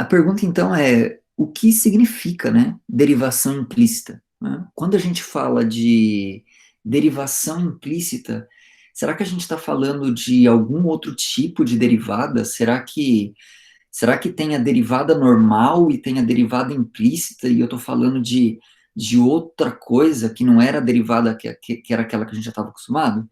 pergunta, então, é o que significa, né, derivação implícita, né? Quando a gente fala de derivação implícita, será que a gente está falando de algum outro tipo de derivada? Será que tem a derivada normal e tem a derivada implícita, e eu estou falando de outra coisa que não era a derivada que era aquela que a gente já estava acostumado?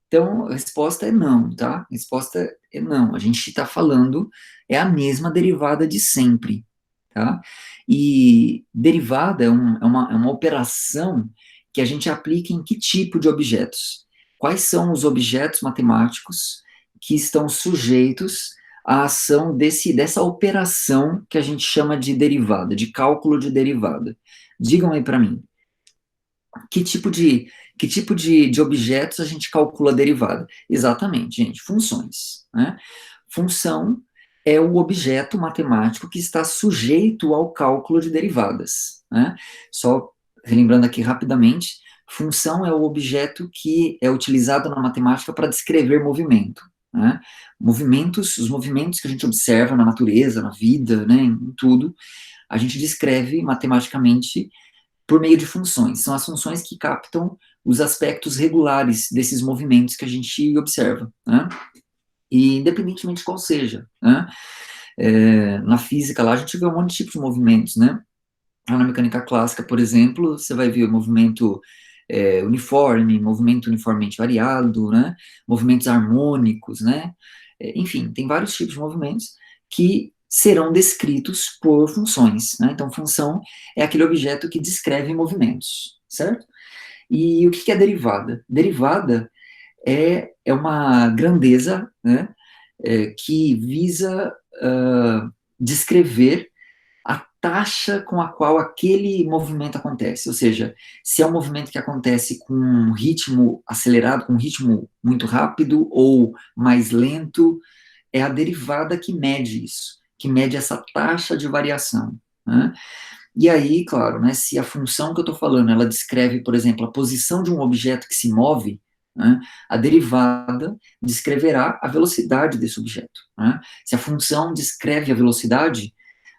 Então, a resposta é não, tá? A resposta é não. A gente está falando, é a mesma derivada de sempre, tá? E derivada é uma operação que a gente aplica em que tipo de objetos? Quais são os objetos matemáticos que estão sujeitos à ação dessa operação que a gente chama de derivada, de cálculo de derivada? Digam aí para mim, que tipo de objetos a gente calcula a derivada? Exatamente, gente, funções, né? Função é o objeto matemático que está sujeito ao cálculo de derivadas, né? Só relembrando aqui rapidamente, função é o objeto que é utilizado na matemática para descrever movimento, né? Os movimentos que a gente observa na natureza, na vida, né, em tudo, a gente descreve matematicamente por meio de funções. São as funções que captam os aspectos regulares desses movimentos que a gente observa, né? E independentemente de qual seja, né? Na física lá a gente vê um monte de tipos de movimentos, né? Na mecânica clássica, por exemplo, você vai ver o movimento uniforme, movimento uniformemente variado, né? Movimentos harmônicos, né? Enfim, tem vários tipos de movimentos que serão descritos por funções, né? Então, função é aquele objeto que descreve movimentos, certo? E o que é derivada? Derivada é uma grandeza, né? Que visa descrever a taxa com a qual aquele movimento acontece. Ou seja, se é um movimento que acontece com um ritmo acelerado, com um ritmo muito rápido ou mais lento, é a derivada que mede isso, que mede essa taxa de variação, né? E aí, claro, né, se a função que eu estou falando, ela descreve, por exemplo, a posição de um objeto que se move, né, a derivada descreverá a velocidade desse objeto, né? Se a função descreve a velocidade,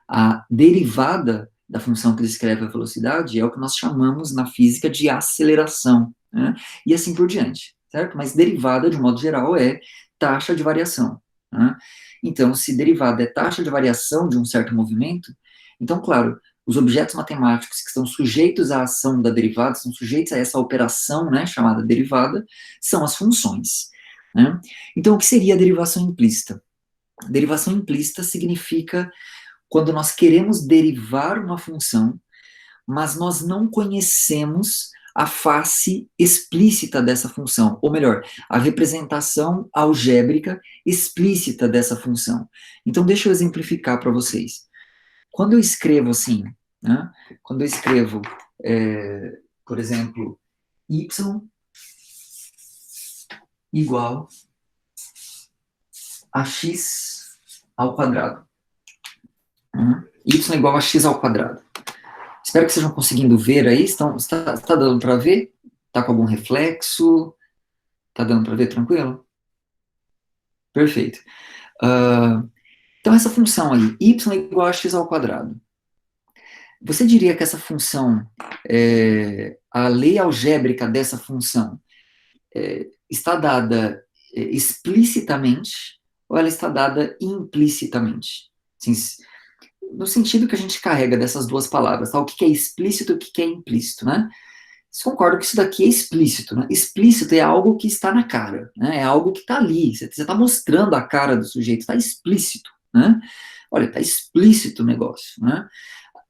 a derivada da função que descreve a velocidade é o que nós chamamos na física de aceleração, né? E assim por diante, certo? Mas derivada, de modo geral, é taxa de variação, né? Então, se derivada é taxa de variação de um certo movimento, então, claro, os objetos matemáticos que estão sujeitos à ação da derivada, são sujeitos a essa operação, né, chamada derivada, são as funções, né? Então, o que seria a derivação implícita? Derivação implícita significa quando nós queremos derivar uma função, mas nós não conhecemos a face explícita dessa função, ou melhor, a representação algébrica explícita dessa função. Então, deixa eu exemplificar para vocês. Quando eu escrevo assim, né, quando eu escrevo, por exemplo, y igual a x ao quadrado. Y igual a x ao quadrado. Espero que vocês estejam conseguindo ver aí. Está dando para ver? Está com algum reflexo? Está dando para ver tranquilo? Perfeito. Então, essa função aí, y igual a x ao quadrado. Você diria que essa função, a lei algébrica dessa função, está dada explicitamente ou ela está dada implicitamente? Assim, no sentido que a gente carrega dessas duas palavras, tá? O que é explícito e o que é implícito, né? Vocês concordam que isso daqui é explícito, né? Explícito é algo que está na cara, né? É algo que está ali, você está mostrando a cara do sujeito, está explícito, né? Olha, está explícito o negócio, né?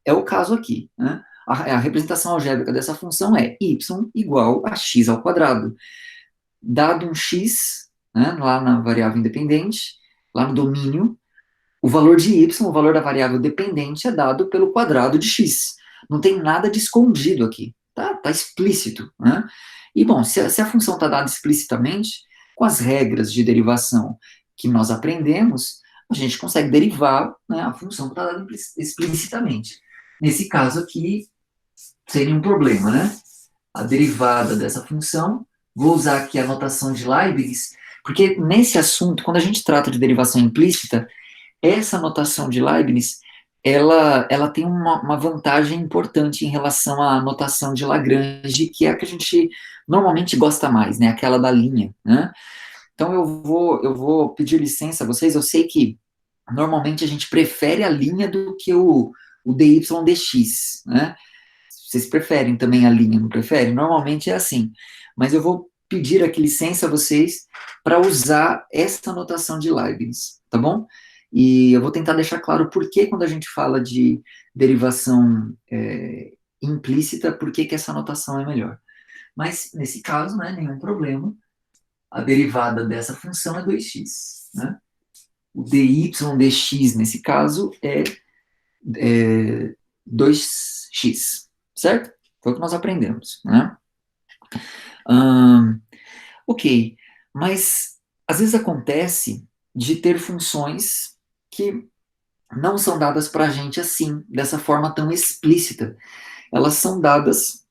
É o caso aqui, né? A representação algébrica dessa função é y igual a x ao quadrado. Dado um x, né, lá na variável independente, lá no domínio, o valor de y, o valor da variável dependente, é dado pelo quadrado de x. Não tem nada de escondido aqui. Tá explícito, né? E, bom, se a função está dada explicitamente, com as regras de derivação que nós aprendemos, a gente consegue derivar, né, a função que está dada explicitamente. Nesse caso aqui, seria um problema, né? A derivada dessa função, vou usar aqui a notação de Leibniz, porque nesse assunto, quando a gente trata de derivação implícita, essa notação de Leibniz, ela tem uma vantagem importante em relação à notação de Lagrange, que é a que a gente normalmente gosta mais, né? Aquela da linha, né? Então eu vou pedir licença a vocês, eu sei que normalmente a gente prefere a linha do que o dy dx, né? Vocês preferem também a linha, não preferem? Normalmente é assim. Mas eu vou pedir aqui licença a vocês para usar essa notação de Leibniz, tá bom? E eu vou tentar deixar claro por que quando a gente fala de derivação implícita, por que que essa notação é melhor. Mas, nesse caso, né, nenhum problema. A derivada dessa função é 2x, né? O dy dx, nesse caso, é 2x, certo? Foi o que nós aprendemos, né? Hum, ok, mas às vezes acontece de ter funções que não são dadas para a gente assim, dessa forma tão explícita. Elas são dadas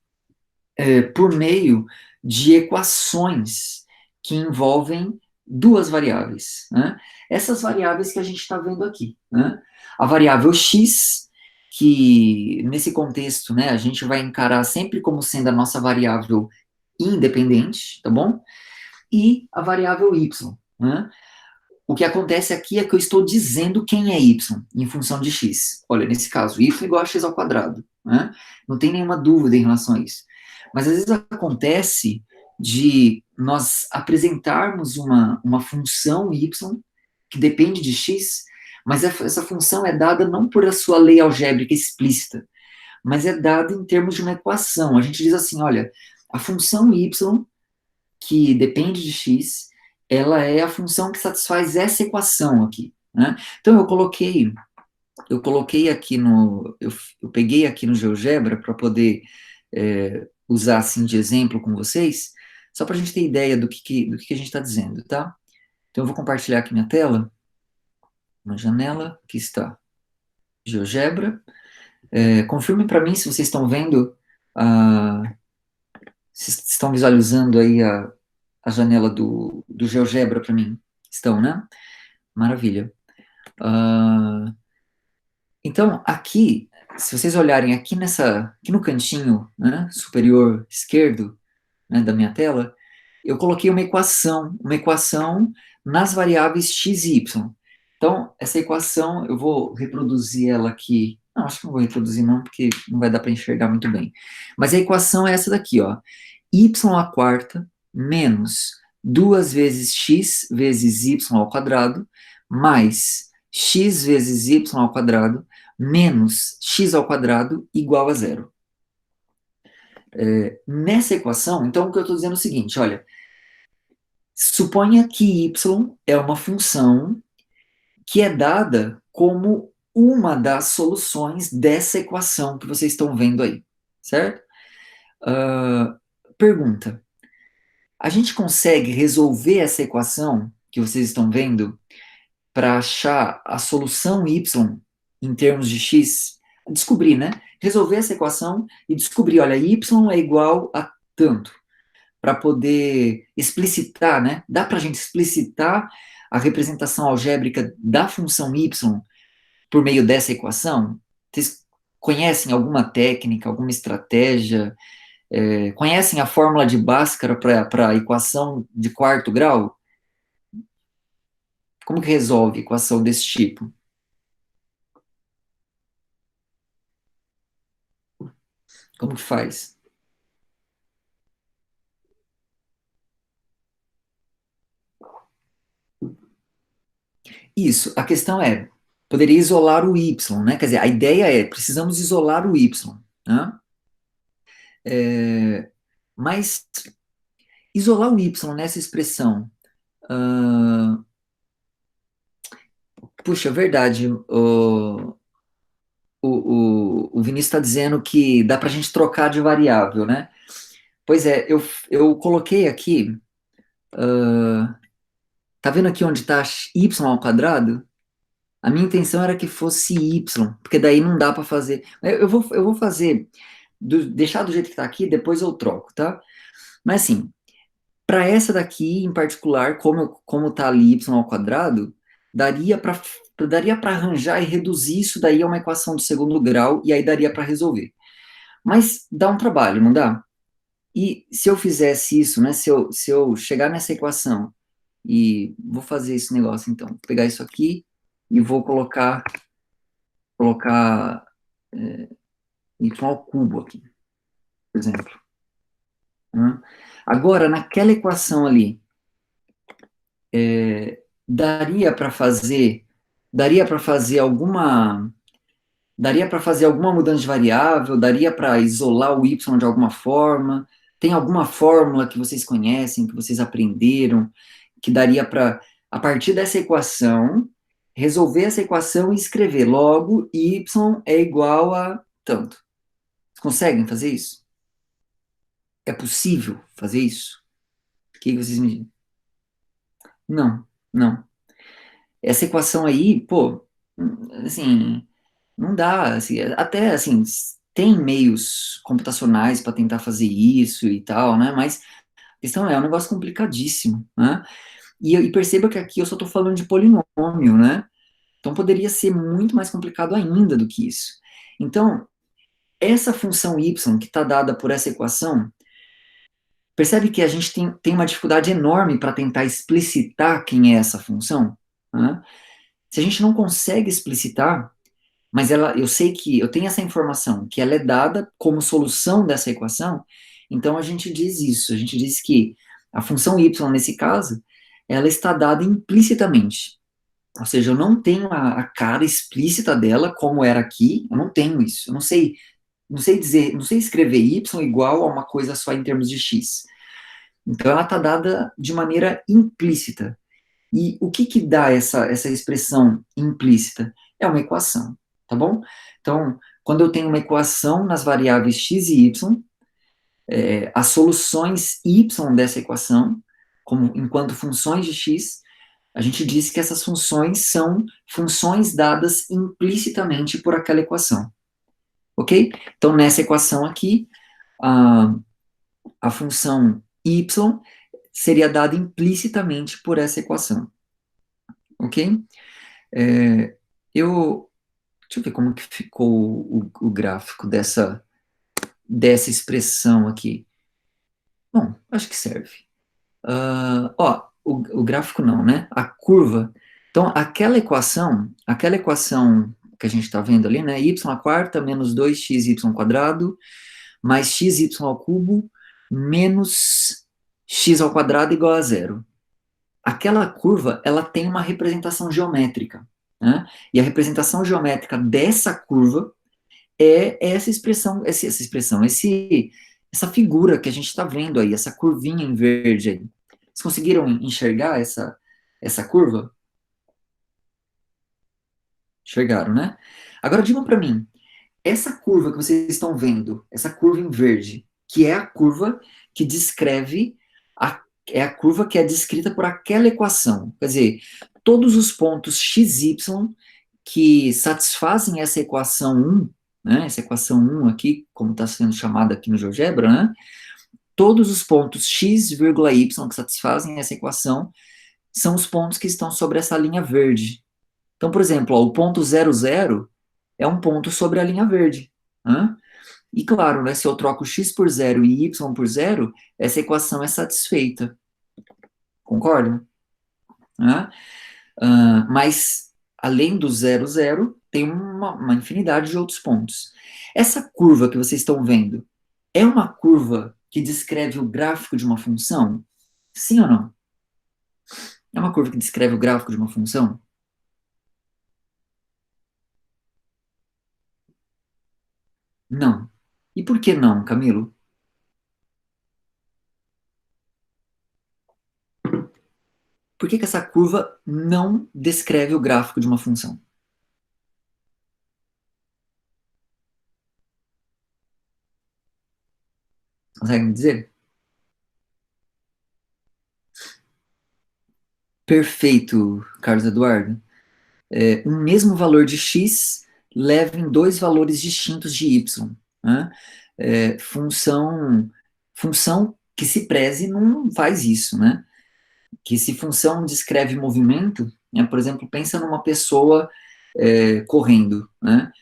por meio de equações que envolvem duas variáveis, né? Essas variáveis que a gente está vendo aqui, né? A variável x, que nesse contexto, né, a gente vai encarar sempre como sendo a nossa variável independente, tá bom? E a variável y, né? O que acontece aqui é que eu estou dizendo quem é y em função de x. Olha, nesse caso, y igual a x ao quadrado, né? Não tem nenhuma dúvida em relação a isso. Mas às vezes acontece de nós apresentarmos uma função y que depende de x, mas essa função é dada não por a sua lei algébrica explícita, mas é dada em termos de uma equação. A gente diz assim, olha, a função y que depende de x, ela é a função que satisfaz essa equação aqui, né? Então eu coloquei aqui eu peguei aqui no GeoGebra para poder usar assim de exemplo com vocês, só para a gente ter ideia do que a gente está dizendo, tá? Então eu vou compartilhar aqui minha tela, uma janela, aqui está GeoGebra. Confirmem para mim se vocês estão vendo, se estão visualizando aí a janela do GeoGebra para mim. Estão, né? Maravilha. Então, aqui, se vocês olharem aqui no cantinho, né, superior esquerdo, né, da minha tela, eu coloquei uma equação nas variáveis x e y. Então, essa equação, eu vou reproduzir ela aqui. Não, acho que não vou reproduzir não, porque não vai dar para enxergar muito bem. Mas a equação é essa daqui, ó. Y à quarta menos 2 vezes x vezes y ao quadrado mais x vezes y ao quadrado menos x ao quadrado igual a zero. Nessa equação, então, o que eu estou dizendo é o seguinte, olha, suponha que y é uma função que é dada como uma das soluções dessa equação que vocês estão vendo aí, certo? Pergunta, a gente consegue resolver essa equação que vocês estão vendo para achar a solução y em termos de x? Descobrir, né? Resolver essa equação e descobrir, olha, y é igual a tanto, para poder explicitar, né? Dá para a gente explicitar a representação algébrica da função y por meio dessa equação? Vocês conhecem alguma técnica, alguma estratégia? Conhecem a fórmula de Bhaskara para a equação de quarto grau? Como que resolve equação desse tipo? Como que faz? Isso, a questão é, poderia isolar o y, né? Quer dizer, a ideia é, precisamos isolar o y, né? Mas isolar o y nessa expressão, ah, puxa, é verdade, o Vinícius está dizendo que dá para a gente trocar de variável, né? Pois é, eu coloquei aqui, tá vendo aqui onde está y ao quadrado? A minha intenção era que fosse y, porque daí não dá para fazer. Eu vou fazer, deixar do jeito que está aqui, depois eu troco, tá? Mas assim, para essa daqui em particular, como tá ali y ao quadrado, daria para daria para arranjar e reduzir isso daí a uma equação de segundo grau, e aí daria para resolver. Mas dá um trabalho, não dá? E se eu fizesse isso, né, se eu chegar nessa equação, e vou fazer esse negócio então, vou pegar isso aqui e vou colocar y ao cubo aqui, por exemplo. Né? Agora, naquela equação ali, daria para fazer, daria para fazer alguma, daria para fazer alguma mudança de variável, daria para isolar o y de alguma forma. Tem alguma fórmula que vocês conhecem, que vocês aprenderam, que daria para, a partir dessa equação, resolver essa equação e escrever logo y é igual a tanto. Vocês conseguem fazer isso? É possível fazer isso? O que vocês me dizem? Não, não. Essa equação aí, pô, assim, não dá, assim, até assim, tem meios computacionais para tentar fazer isso e tal, né? Mas a questão é um negócio complicadíssimo, né? E perceba que aqui eu só estou falando de polinômio, né? Então poderia ser muito mais complicado ainda do que isso. Então, essa função y que está dada por essa equação, percebe que a gente tem uma dificuldade enorme para tentar explicitar quem é essa função, né? Se a gente não consegue explicitar, mas eu sei que eu tenho essa informação, que ela é dada como solução dessa equação, então a gente diz isso, a gente diz que a função y, nesse caso, ela está dada implicitamente. Ou seja, eu não tenho a cara explícita dela, como era aqui, eu não tenho isso. Eu não sei dizer, não sei escrever y igual a uma coisa só em termos de x. Então ela está dada de maneira implícita. E o que dá essa expressão implícita? É uma equação, tá bom? Então, quando eu tenho uma equação nas variáveis x e y, as soluções y dessa equação, como enquanto funções de x, a gente diz que essas funções são funções dadas implicitamente por aquela equação, ok? Então, nessa equação aqui, a função y seria dada implicitamente por essa equação, ok? Deixa eu ver como que ficou o gráfico dessa expressão aqui. Bom, acho que serve. Ó, o gráfico não, né? A curva. Então, aquela equação que a gente está vendo ali, né? Y à quarta menos 2xy quadrado mais xy ao cubo menos x ao quadrado igual a zero. Aquela curva, ela tem uma representação geométrica, né? E a representação geométrica dessa curva é essa expressão, essa figura que a gente está vendo aí, essa curvinha em verde aí. Vocês conseguiram enxergar essa curva? Enxergaram, né? Agora digam para mim, essa curva que vocês estão vendo, essa curva em verde, que é a curva que descreve, é a curva que é descrita por aquela equação. Quer dizer, todos os pontos x, y que satisfazem essa equação 1, né, essa equação 1 aqui, como está sendo chamada aqui no GeoGebra, né, todos os pontos x, y que satisfazem essa equação são os pontos que estão sobre essa linha verde. Então, por exemplo, ó, o ponto 0, 0 é um ponto sobre a linha verde. Né? E claro, né, se eu troco x por zero e y por zero, essa equação é satisfeita. Concorda? Né? Mas, além do 0, 0, tem uma infinidade de outros pontos. Essa curva que vocês estão vendo é uma curva que descreve o gráfico de uma função? Sim ou não? É uma curva que descreve o gráfico de uma função? Não. E por que não, Camilo? Por que essa curva não descreve o gráfico de uma função? Consegue me dizer? Perfeito, Carlos Eduardo. Um mesmo valor de x leva em dois valores distintos de y. Né? Função que se preze não faz isso, né? Que se função descreve movimento, né? Por exemplo, pensa numa pessoa correndo, né?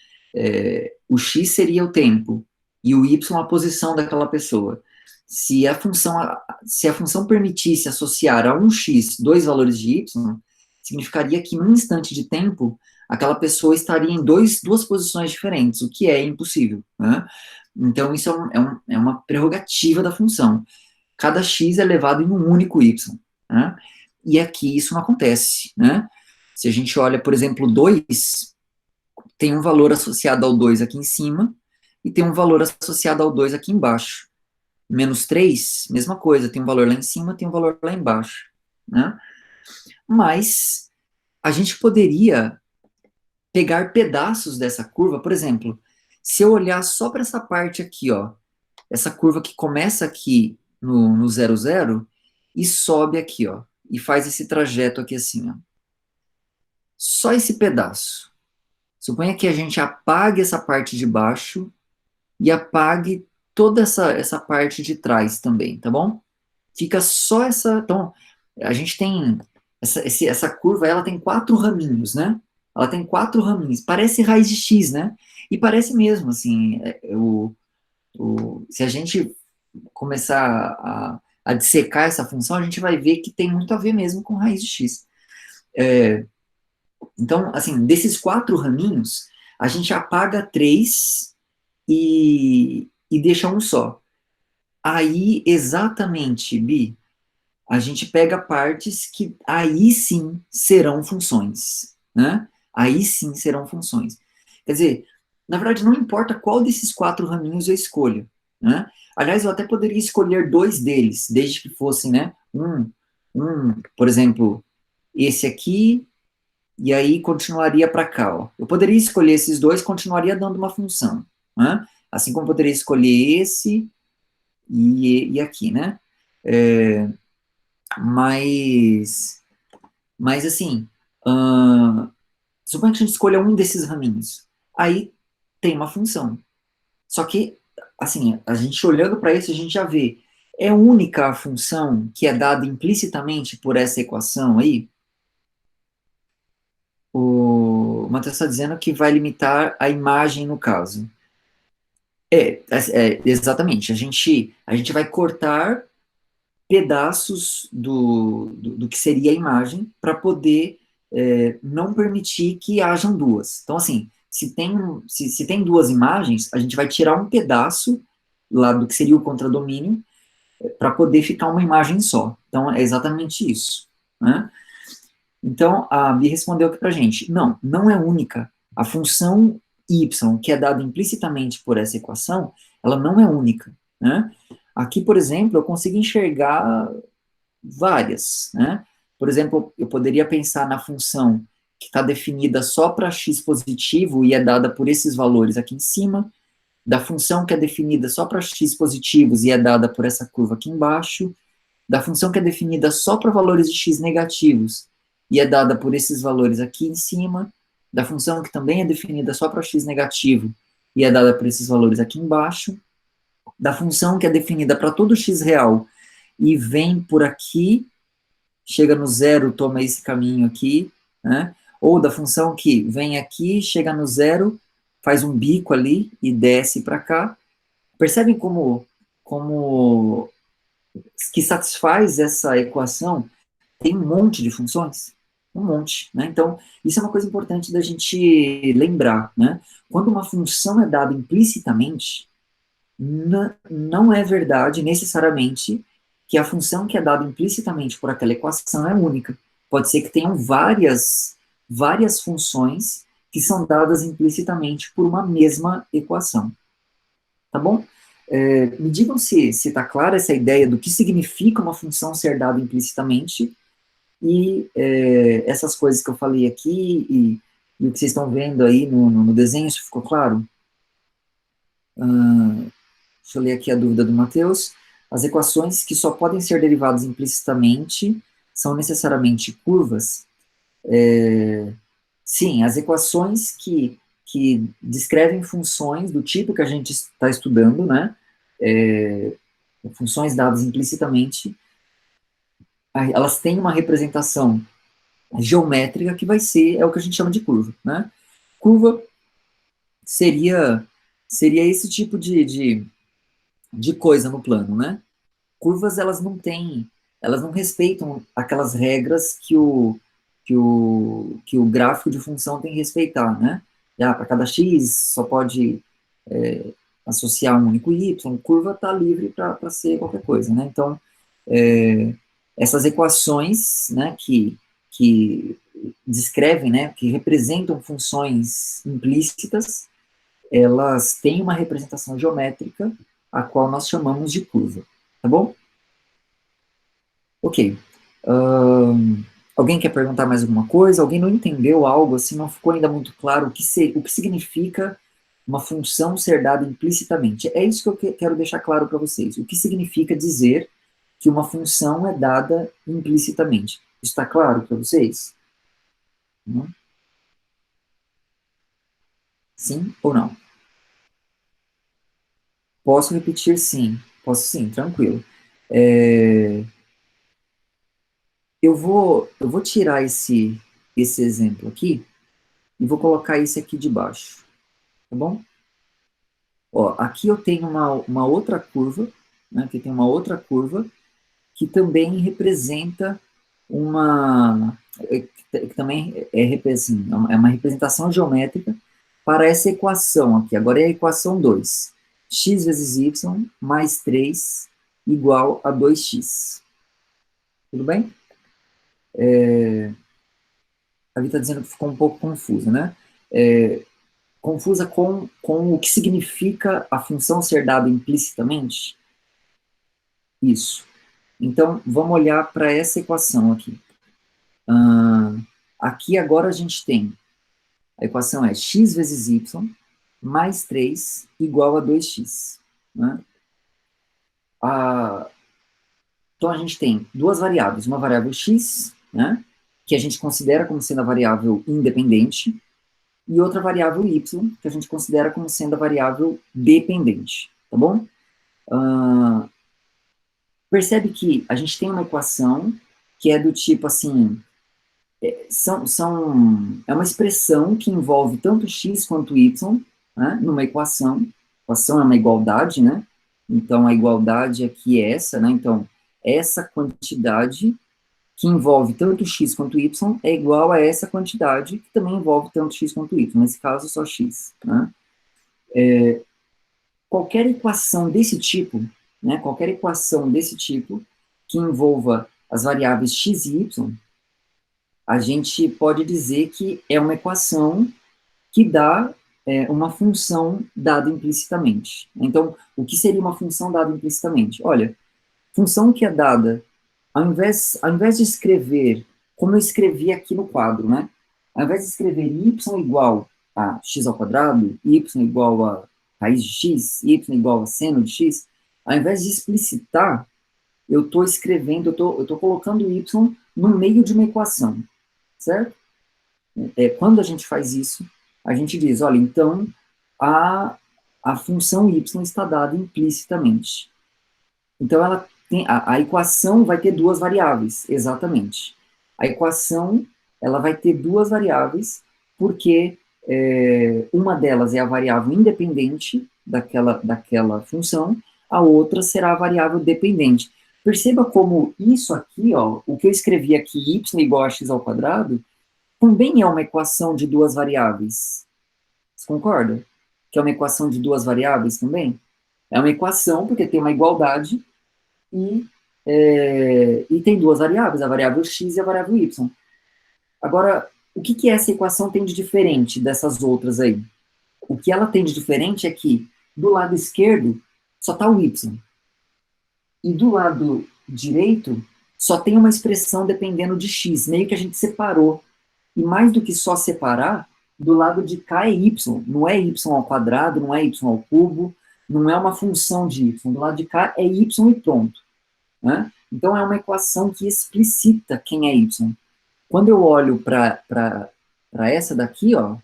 O x seria o tempo, e o y a posição daquela pessoa. Se a função permitisse associar a um x dois valores de y, significaria que num instante de tempo, aquela pessoa estaria em duas posições diferentes, o que é impossível, né? Então, isso é uma prerrogativa da função. Cada x é levado em um único y, né? E aqui isso não acontece, né? Se a gente olha, por exemplo, 2, tem um valor associado ao 2 aqui em cima, e tem um valor associado ao 2 aqui embaixo. Menos 3, mesma coisa, tem um valor lá em cima, tem um valor lá embaixo, né? Mas a gente poderia pegar pedaços dessa curva, por exemplo, se eu olhar só para essa parte aqui, ó, essa curva que começa aqui no 0, 0 e sobe aqui, ó, e faz esse trajeto aqui assim, ó. Só esse pedaço. Suponha que a gente apague essa parte de baixo e apague toda essa parte de trás também, tá bom? Fica só essa. Então, a gente tem. Essa curva, ela tem 4 raminhos, né? Ela tem 4 raminhos. Parece raiz de x, né? E parece mesmo, assim. Se a gente começar a dissecar essa função, a gente vai ver que tem muito a ver mesmo com raiz de x. Então, assim, desses 4 raminhos, a gente apaga 3 e deixa um só. Aí, exatamente, Bi, a gente pega partes que aí sim serão funções, né? Aí sim serão funções. Quer dizer, na verdade, não importa qual desses 4 raminhos eu escolho, né? Aliás, eu até poderia escolher 2 deles, desde que fossem, né? Por exemplo, esse aqui, e aí continuaria para cá, ó. Eu poderia escolher esses dois, continuaria dando uma função, né? Assim como eu poderia escolher esse e aqui, né? É, mas assim, suponha que a gente escolha um desses raminhos. Aí tem uma função. Só que, assim, a gente olhando para isso, a gente já vê. É única a função que é dada implicitamente por essa equação aí? O Matheus está dizendo que vai limitar a imagem no caso. Exatamente. A gente vai cortar pedaços do que seria a imagem para poder não permitir que hajam duas. Então, assim, se tem duas imagens, a gente vai tirar um pedaço lá do que seria o contradomínio para poder ficar uma imagem só. Então, é exatamente isso, né? Então, a Bia respondeu aqui para a gente, não é única. A função y, que é dada implicitamente por essa equação, ela não é única, né? Aqui, por exemplo, eu consigo enxergar várias, né? Por exemplo, eu poderia pensar na função que está definida só para x positivo e é dada por esses valores aqui em cima, da função que é definida só para x positivos e é dada por essa curva aqui embaixo, da função que é definida só para valores de x negativos e é dada por esses valores aqui em cima, da função que também é definida só para x negativo e é dada por esses valores aqui embaixo, da função que é definida para todo x real e vem por aqui, chega no zero, toma esse caminho aqui, né? Ou da função que vem aqui, chega no zero, faz um bico ali e desce para cá. Percebem como que satisfaz essa equação? Tem um monte de funções, um monte, né? Então, isso é uma coisa importante da gente lembrar, né? Quando uma função é dada implicitamente, não é verdade necessariamente que a função que é dada implicitamente por aquela equação é única. Pode ser que tenham várias funções que são dadas implicitamente por uma mesma equação. Tá bom? Me digam se está clara essa ideia do que significa uma função ser dada implicitamente e essas coisas que eu falei aqui e o que vocês estão vendo aí no desenho, isso ficou claro? Deixa eu ler aqui a dúvida do Matheus. As equações que só podem ser derivadas implicitamente são necessariamente curvas? Sim, as equações que descrevem funções do tipo que a gente está estudando, né? Funções dadas implicitamente, elas têm uma representação geométrica que vai ser, é o que a gente chama de curva, né? Curva seria esse tipo de coisa no plano, né? Curvas, elas não respeitam aquelas regras que o gráfico de função tem que respeitar, né? Para cada x só pode associar um único y, curva está livre para ser qualquer coisa, né? Então, essas equações, né, que descrevem, né, que representam funções implícitas, elas têm uma representação geométrica, a qual nós chamamos de curva, tá bom? Ok. Alguém quer perguntar mais alguma coisa? Alguém não entendeu algo, assim, não ficou ainda muito claro o que significa uma função ser dada implicitamente? É isso que eu quero deixar claro para vocês. O que significa dizer que uma função é dada implicitamente? Está claro para vocês? Sim ou não? Posso repetir sim. Posso sim, tranquilo. É, eu vou tirar esse exemplo aqui e vou colocar esse aqui de baixo, tá bom? Ó, aqui eu tenho uma outra curva, né? Aqui tem uma outra curva que também representa que também assim, é uma representação geométrica para essa equação aqui. Agora é a equação 2. X vezes y mais 3 igual a 2x. Tudo bem? A Vivi está dizendo que ficou um pouco confusa, né? Confusa com o que significa a função ser dada implicitamente? Isso. Então, vamos olhar para essa equação aqui. Aqui agora a gente tem, a equação é x vezes y mais 3 igual a 2x. Né? Então a gente tem duas variáveis, uma variável x, né, que a gente considera como sendo a variável independente, e outra variável y, que a gente considera como sendo a variável dependente, tá bom? Percebe que a gente tem uma equação que é do tipo assim, é uma expressão que envolve tanto x quanto y, né, numa equação. Equação é uma igualdade, né? Então, a igualdade aqui é essa, né? Então, essa quantidade que envolve tanto x quanto y é igual a essa quantidade que também envolve tanto x quanto y. Nesse caso, só x, né? Qualquer equação desse tipo, né? Qualquer equação desse tipo que envolva as variáveis x e y, a gente pode dizer que é uma equação que dá uma função dada implicitamente. Então, o que seria uma função dada implicitamente? Olha, função que é dada, ao invés de escrever, como eu escrevi aqui no quadro, né? Ao invés de escrever y igual a x ao quadrado, y igual a raiz de x, y igual a seno de x, ao invés de explicitar, eu estou escrevendo, eu estou colocando y no meio de uma equação, certo? Quando a gente faz isso, a gente diz, olha, então a função y está dada implicitamente. Então ela tem, a equação vai ter duas variáveis, exatamente. A equação ela vai ter duas variáveis porque uma delas é a variável independente daquela função, a outra será a variável dependente. Perceba como isso aqui, ó, o que eu escrevi aqui, y igual a x ao quadrado, também é uma equação de duas variáveis. Você concorda? Que é uma equação de duas variáveis também? É uma equação porque tem uma igualdade e tem duas variáveis, a variável x e a variável y. Agora, o que essa equação tem de diferente dessas outras aí? O que ela tem de diferente é que do lado esquerdo só está o y. E do lado direito só tem uma expressão dependendo de x, meio que a gente separou. E mais do que só separar, do lado de cá é y, não é y ao quadrado, não é y ao cubo, não é uma função de y, do lado de cá é y e pronto. Né? Então é uma equação que explicita quem é y. Quando eu olho para essa daqui, ó,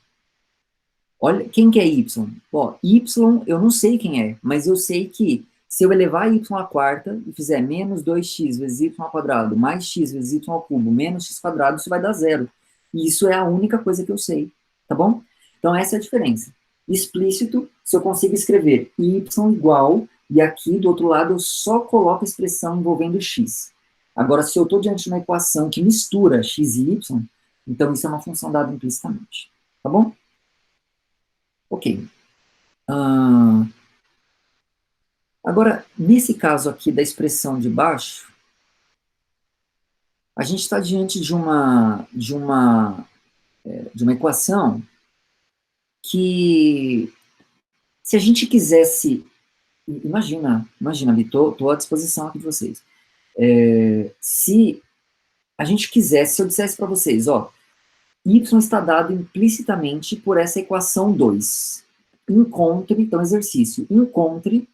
olha quem que é y. Ó, y eu não sei quem é, mas eu sei que Se eu elevar y à quarta e fizer menos 2x vezes y ao quadrado, mais x vezes y ao cubo, menos x quadrado, isso vai dar zero. E isso é a única coisa que eu sei, tá bom? Então essa é a diferença. Explícito, se eu consigo escrever y igual, e aqui do outro lado eu só coloco a expressão envolvendo x. Agora, se eu estou diante de uma equação que mistura x e y, então isso é uma função dada implicitamente, tá bom? Ok. Agora, nesse caso aqui da expressão de baixo, a gente está diante de uma equação que, se a gente quisesse, imagina, estou à disposição aqui de vocês. Se a gente quisesse, se eu dissesse para vocês, ó, y está dado implicitamente por essa equação 2. Encontre, então exercício, encontre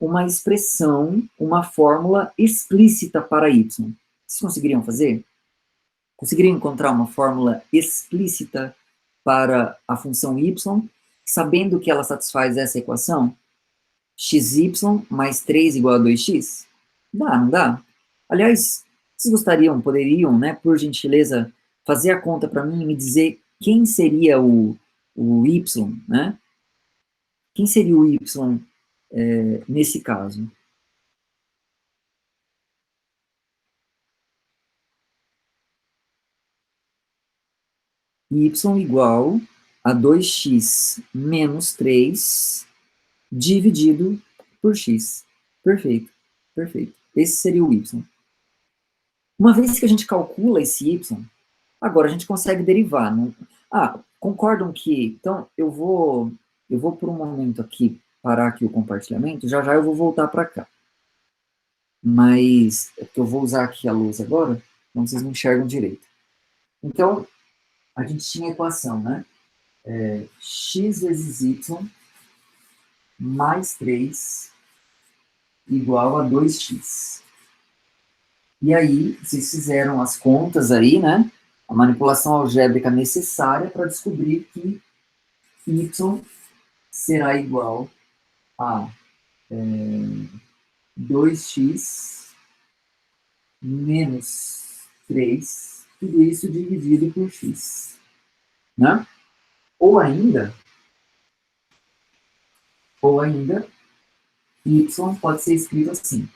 uma expressão, uma fórmula explícita para y. Vocês conseguiriam fazer? Conseguiriam encontrar uma fórmula explícita para a função y, sabendo que ela satisfaz essa equação? Xy mais 3 igual a 2x? Dá, não dá? Aliás, vocês gostariam, poderiam, né, por gentileza, fazer a conta para mim e me dizer quem seria o y, né? Quem seria o y nesse caso? Y igual a 2x menos 3 dividido por x. Perfeito, perfeito. Esse seria o y. Uma vez que a gente calcula esse y, agora a gente consegue derivar. Não? Concordam que... Então, eu vou por um momento aqui parar aqui o compartilhamento, já já eu vou voltar para cá. Mas é que eu vou usar aqui a luz agora, então vocês não enxergam direito. Então, a gente tinha a equação, né? X vezes y mais 3 igual a 2x. E aí, vocês fizeram as contas aí, né? A manipulação algébrica necessária para descobrir que y será igual a 2x menos 3, tudo isso dividido por x. Né? Ou ainda, y pode ser escrito assim.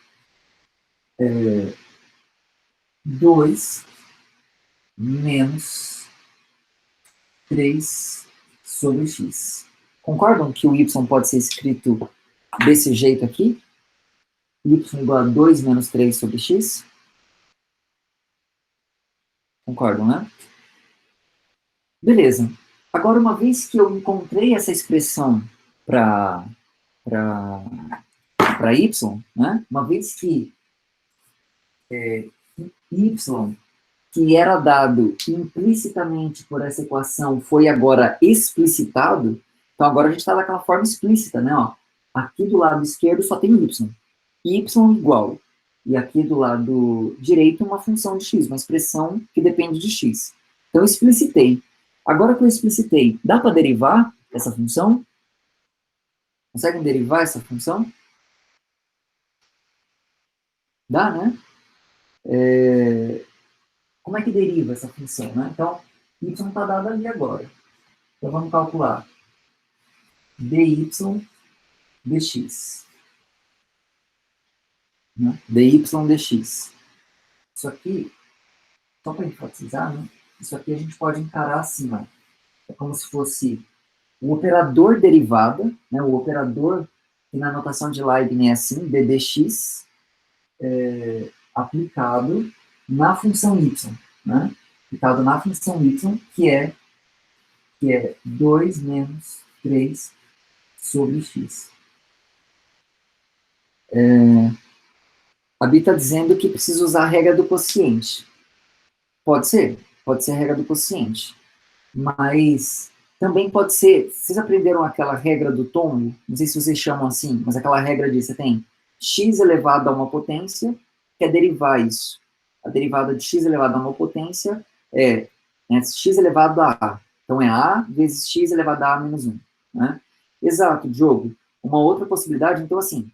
2 menos 3 sobre x. Concordam que o y pode ser escrito desse jeito aqui? Y igual a 2 menos 3 sobre x? Concordam, né? Beleza. Agora, uma vez que eu encontrei essa expressão para y, né? Uma vez que y, que era dado implicitamente por essa equação, foi agora explicitado, então agora a gente está naquela forma explícita, né? Ó, aqui do lado esquerdo só tem y. Y igual. E aqui do lado direito uma função de x, uma expressão que depende de x. Então eu explicitei. Agora que eu explicitei, dá para derivar essa função? Conseguem derivar essa função? Dá, né? Como é que deriva essa função, né? Então, y está dado ali agora. Então vamos calcular dy dx. Né? dy dx. Isso aqui, só para enfatizar, né? Isso aqui a gente pode encarar assim, ó. É como se fosse o operador derivada, né? O operador que na notação de Leibniz é assim, ddx, aplicado na função y, né? Aplicado na função y, que é 2 menos 3 sobre x. A Bia está dizendo que precisa usar a regra do quociente. Pode ser a regra do quociente. Mas também pode ser, vocês aprenderam aquela regra do tombo? Não sei se vocês chamam assim, mas aquela regra de você tem x elevado a uma potência, quer derivar isso. A derivada de x elevado a uma potência é x elevado a a. Então é a vezes x elevado a menos 1. Né? Exato, Diogo. Uma outra possibilidade, então assim,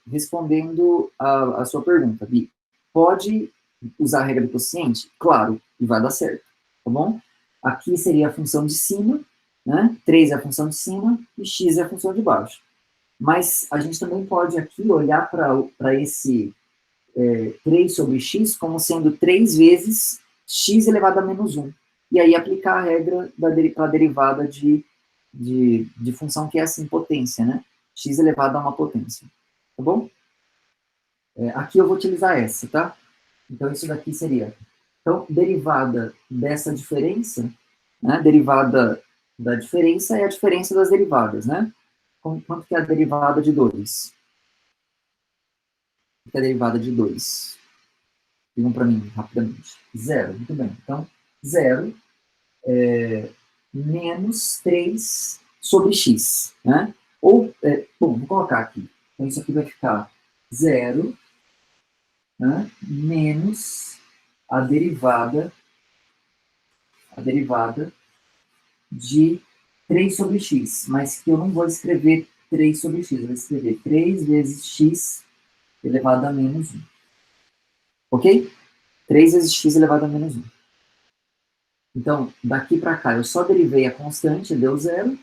respondendo a sua pergunta, Bi, pode usar a regra do quociente? Claro, e vai dar certo, tá bom? Aqui seria a função de cima, né? 3 é a função de cima e x é a função de baixo. Mas a gente também pode aqui olhar para esse 3 sobre x como sendo 3 vezes x elevado a menos 1. E aí aplicar a regra para a derivada de função que é assim, potência, né? X elevado a uma potência. Tá bom? Aqui eu vou utilizar essa, tá? Então, isso daqui seria... Então, derivada dessa diferença, né? Derivada da diferença é a diferença das derivadas, né? Quanto que é a derivada de 2? Quanto que é a derivada de 2? Digam para mim, rapidamente. 0, muito bem. Então, 0 menos 3 sobre x, né? Ou, bom, vou colocar aqui. Então, isso aqui vai ficar 0, né, menos a derivada de 3 sobre x, mas que eu não vou escrever 3 sobre x, eu vou escrever 3 vezes x elevado a menos 1. Ok? 3 vezes x elevado a menos 1. Então, daqui para cá, eu só derivei a constante, deu 0.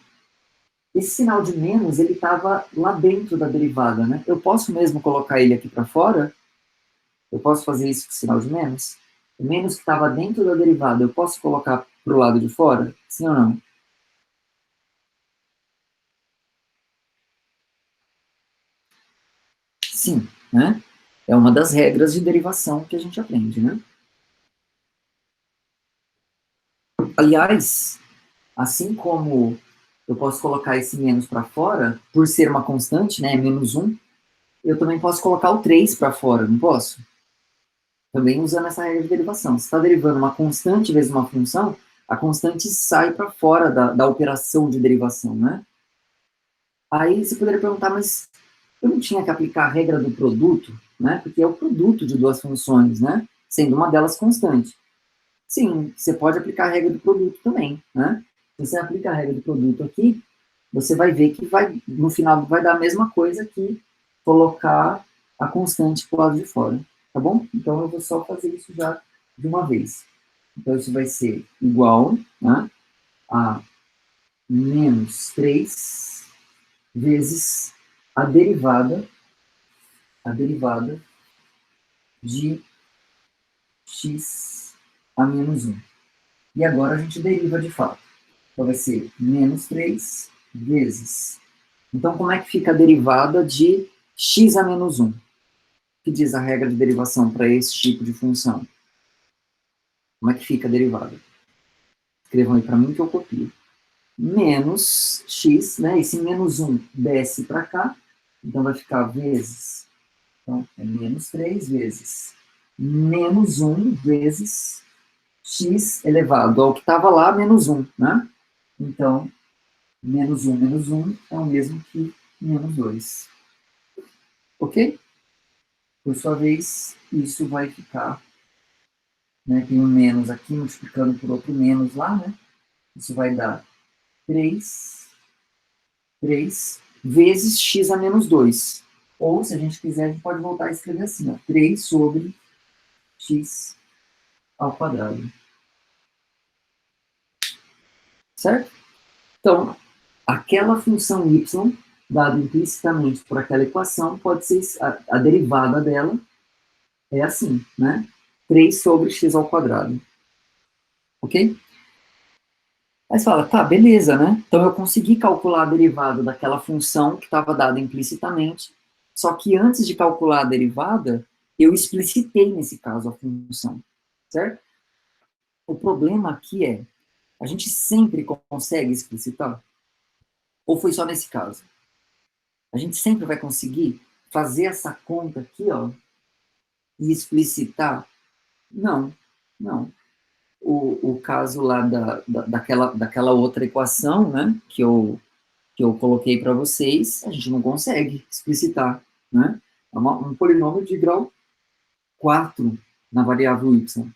Esse sinal de menos, ele estava lá dentro da derivada, né? Eu posso mesmo colocar ele aqui para fora? Eu posso fazer isso com o sinal de menos? O menos que estava dentro da derivada, eu posso colocar para o lado de fora? Sim ou não? Sim, né? É uma das regras de derivação que a gente aprende, né? Aliás, assim como eu posso colocar esse menos para fora, por ser uma constante, né, menos 1, eu também posso colocar o 3 para fora, não posso? Também usando essa regra de derivação. Se está derivando uma constante vezes uma função, a constante sai para fora da operação de derivação, né? Aí você poderia perguntar, mas eu não tinha que aplicar a regra do produto, né? Porque é o produto de duas funções, né? Sendo uma delas constante. Sim, você pode aplicar a regra do produto também, né? Se você aplica a regra do produto aqui, você vai ver que vai, no final vai dar a mesma coisa que colocar a constante para o lado de fora, tá bom? Então eu vou só fazer isso já de uma vez. Então isso vai ser igual, né, a menos 3 vezes a derivada de x a menos 1. E agora a gente deriva de fato. Então vai ser menos 3 vezes. Então como é que fica a derivada de x a menos 1? Que diz a regra de derivação para esse tipo de função? Como é que fica a derivada? Escrevam aí para mim que eu copio. Menos x, né? Esse menos 1 desce para cá, então vai ficar vezes. Então, é menos 3 vezes menos 1 vezes x elevado ao que estava lá, menos 1, né? Então, menos 1 é o mesmo que menos 2. Ok? Por sua vez, isso vai ficar, né, tem um menos aqui, multiplicando por outro menos lá, né? Isso vai dar 3 vezes x a menos 2. Ou, se a gente quiser, a gente pode voltar a escrever assim, ó, 3 sobre x ao quadrado. Certo? Então, aquela função y, dada implicitamente por aquela equação, pode ser, a derivada dela é assim, né? 3 sobre x ao quadrado. Ok? Aí você fala, tá, beleza, né? Então eu consegui calcular a derivada daquela função que estava dada implicitamente, só que antes de calcular a derivada, eu explicitei, nesse caso, a função, certo? O problema aqui é, a gente sempre consegue explicitar? Ou foi só nesse caso? A gente sempre vai conseguir fazer essa conta aqui, ó, e explicitar? Não, não. O caso lá daquela outra equação, né, que eu coloquei para vocês, a gente não consegue explicitar, né? É um polinômio de grau 4 na variável y.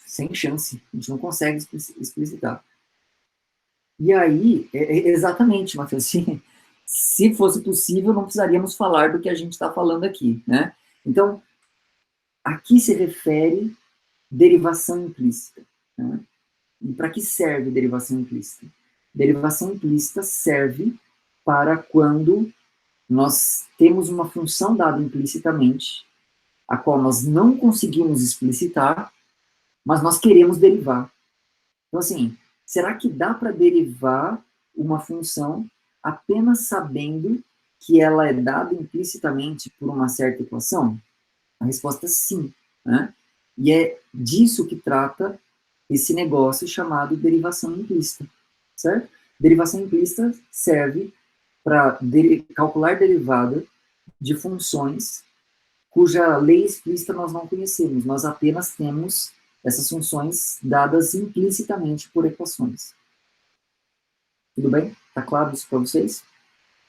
Sem chance, a gente não consegue explicitar. E aí, exatamente, Matheus, se fosse possível, não precisaríamos falar do que a gente está falando aqui, né? Então, aqui se refere derivação implícita, né? E para que serve derivação implícita? Derivação implícita serve para quando nós temos uma função dada implicitamente, a qual nós não conseguimos explicitar, mas nós queremos derivar. Então, assim, será que dá para derivar uma função apenas sabendo que ela é dada implicitamente por uma certa equação? A resposta é sim, né? E é disso que trata esse negócio chamado derivação implícita, certo? Derivação implícita serve para calcular derivada de funções cuja lei explícita nós não conhecemos, nós apenas temos essas funções dadas implicitamente por equações. Tudo bem? Está claro isso para vocês?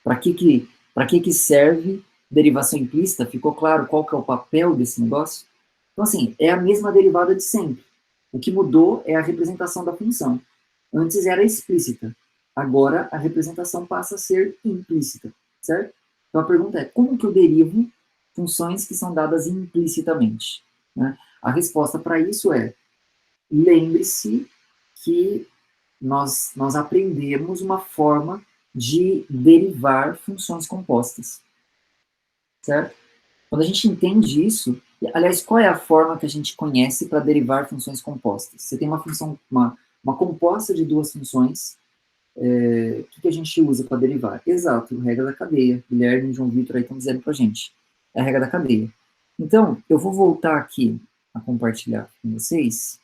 Para que serve derivação implícita? Ficou claro qual que é o papel desse negócio? Então, assim, é a mesma derivada de sempre. O que mudou é a representação da função. Antes era explícita. Agora a representação passa a ser implícita, certo? Então a pergunta é, como que eu derivo funções que são dadas implicitamente? Né? A resposta para isso é, lembre-se que nós aprendemos uma forma de derivar funções compostas, certo? Quando a gente entende isso, aliás, qual é a forma que a gente conhece para derivar funções compostas? Você tem uma função, uma composta de duas funções, o que a gente usa para derivar? Exato, regra da cadeia. Guilherme e João Vitor aí estão dizendo para a gente. É a regra da cadeia. Então, eu vou voltar aqui a compartilhar com vocês.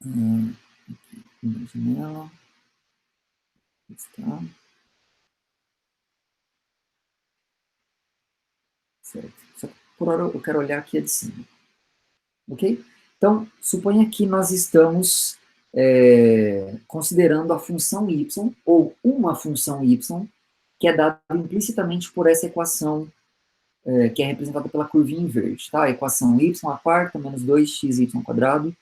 Uma janela. Está. Certo. Só que por hora eu quero olhar aqui a de cima. Ok? Então, suponha que nós estamos considerando a função y, ou uma função y, que é dada implicitamente por essa equação que é representada pela curvinha em verde. Tá? A equação y à quarta menos 2xy quadrado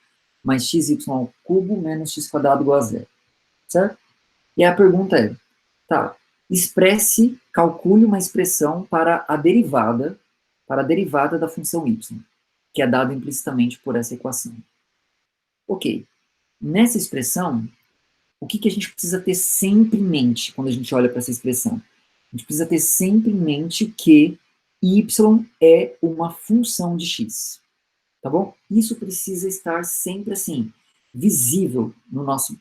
mais xy ao cubo menos x quadrado igual a zero. Certo? E a pergunta é, tá, calcule uma expressão para a derivada da função y, que é dada implicitamente por essa equação. Ok. Nessa expressão, o que a gente precisa ter sempre em mente quando a gente olha para essa expressão? A gente precisa ter sempre em mente que y é uma função de x. Tá bom? Isso precisa estar sempre assim, visível no nosso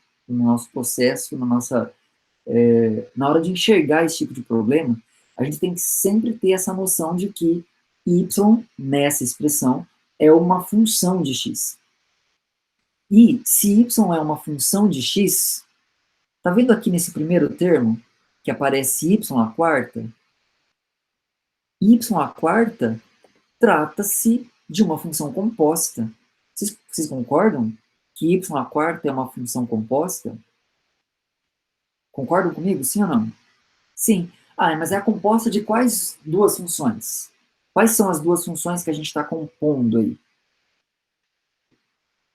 processo, na hora de enxergar esse tipo de problema, a gente tem que sempre ter essa noção de que y, nessa expressão, é uma função de x. E se y é uma função de x, tá vendo aqui nesse primeiro termo, que aparece y à quarta? Y à quarta trata-se de uma função composta. Vocês concordam que y à quarta é uma função composta? Concordam comigo, sim ou não? Sim. Ah, mas é a composta de quais duas funções? Quais são as duas funções que a gente está compondo aí?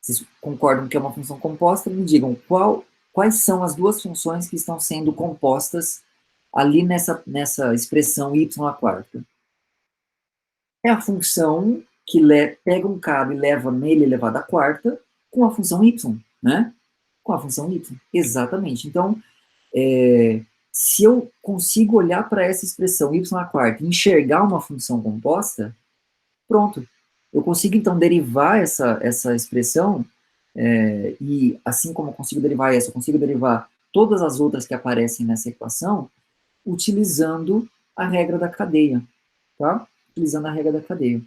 Vocês concordam que é uma função composta? Me digam quais são as duas funções que estão sendo compostas ali nessa expressão y à quarta. É a função que pega um cara e leva nele elevado à quarta com a função y, né? Com a função y, exatamente. Então, se eu consigo olhar para essa expressão y à quarta e enxergar uma função composta, pronto. Eu consigo, então, derivar essa expressão, e assim como eu consigo derivar essa, eu consigo derivar todas as outras que aparecem nessa equação, utilizando a regra da cadeia, tá? Utilizando a regra da cadeia.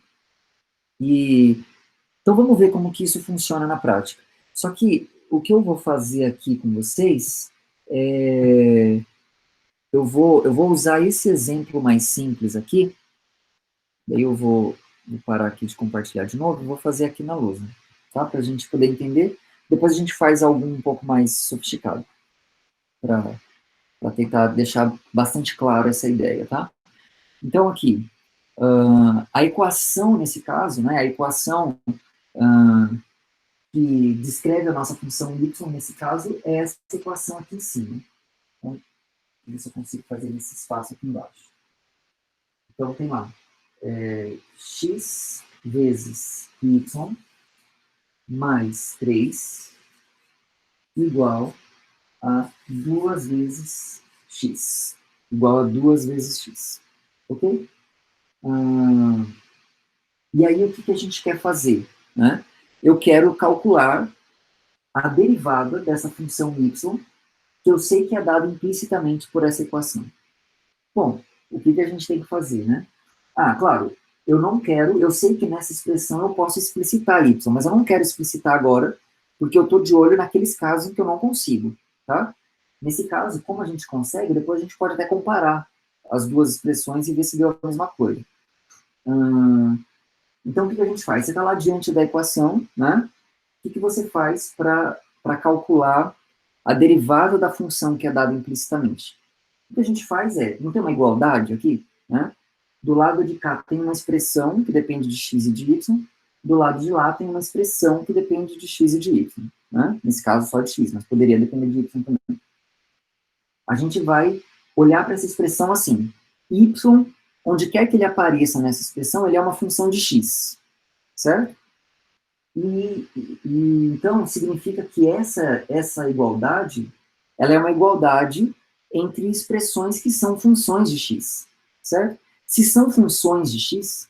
Então, vamos ver como que isso funciona na prática. Só que o que eu vou fazer aqui com vocês eu vou usar esse exemplo mais simples aqui, daí eu vou parar aqui de compartilhar de novo e vou fazer aqui na lousa, tá? Para a gente poder entender. Depois a gente faz algum um pouco mais sofisticado, para tentar deixar bastante claro essa ideia, tá? Então, aqui, a equação, nesse caso, né, a equação que descreve a nossa função y, nesse caso, é essa equação aqui em cima. Então, ver se eu consigo fazer nesse espaço aqui embaixo. Então, tem lá, x vezes y mais 3 igual a 2 vezes x. Igual a 2 vezes x. Ok? E aí, o que a gente quer fazer? Né? Eu quero calcular a derivada dessa função y, que eu sei que é dada implicitamente por essa equação. Bom, o que a gente tem que fazer, né? Claro, eu sei que nessa expressão eu posso explicitar y, mas eu não quero explicitar agora, porque eu estou de olho naqueles casos em que eu não consigo, tá? Nesse caso, como a gente consegue, depois a gente pode até comparar as duas expressões e ver se deu a mesma coisa. Então, o que a gente faz? Você está lá diante da equação, né? O que você faz para calcular a derivada da função que é dada implicitamente? O que a gente faz não tem uma igualdade aqui, né? Do lado de cá tem uma expressão que depende de x e de y, do lado de lá tem uma expressão que depende de x e de y, né? Nesse caso só de x, mas poderia depender de y também. A gente vai olhar para essa expressão assim, y, onde quer que ele apareça nessa expressão, ele é uma função de x, certo? Então, significa que essa igualdade, ela é uma igualdade entre expressões que são funções de x, certo? Se são funções de x,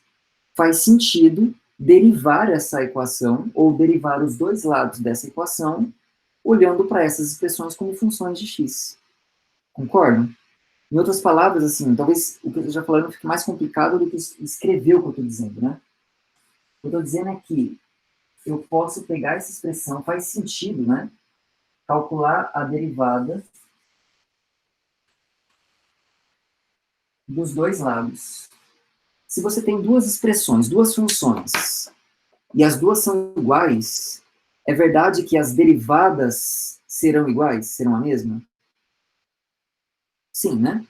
faz sentido derivar essa equação, ou derivar os dois lados dessa equação, olhando para essas expressões como funções de x. Concordam? Em outras palavras, assim, talvez o que eu estou falando fique mais complicado do que escrever o que eu estou dizendo, né? O que eu estou dizendo é que eu posso pegar essa expressão, faz sentido, né? Calcular a derivada dos dois lados. Se você tem duas expressões, duas funções, e as duas são iguais, é verdade que as derivadas serão iguais? Serão a mesma? Sim, né?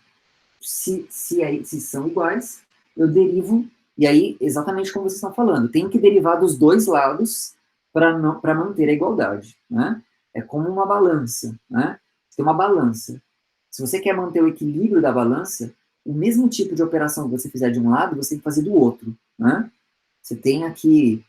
Se são iguais, eu derivo, e aí, exatamente como vocês estão falando, tem que derivar dos dois lados para manter a igualdade, né? É como uma balança, né? Tem uma balança. Se você quer manter o equilíbrio da balança, o mesmo tipo de operação que você fizer de um lado, você tem que fazer do outro, né? Você tem aqui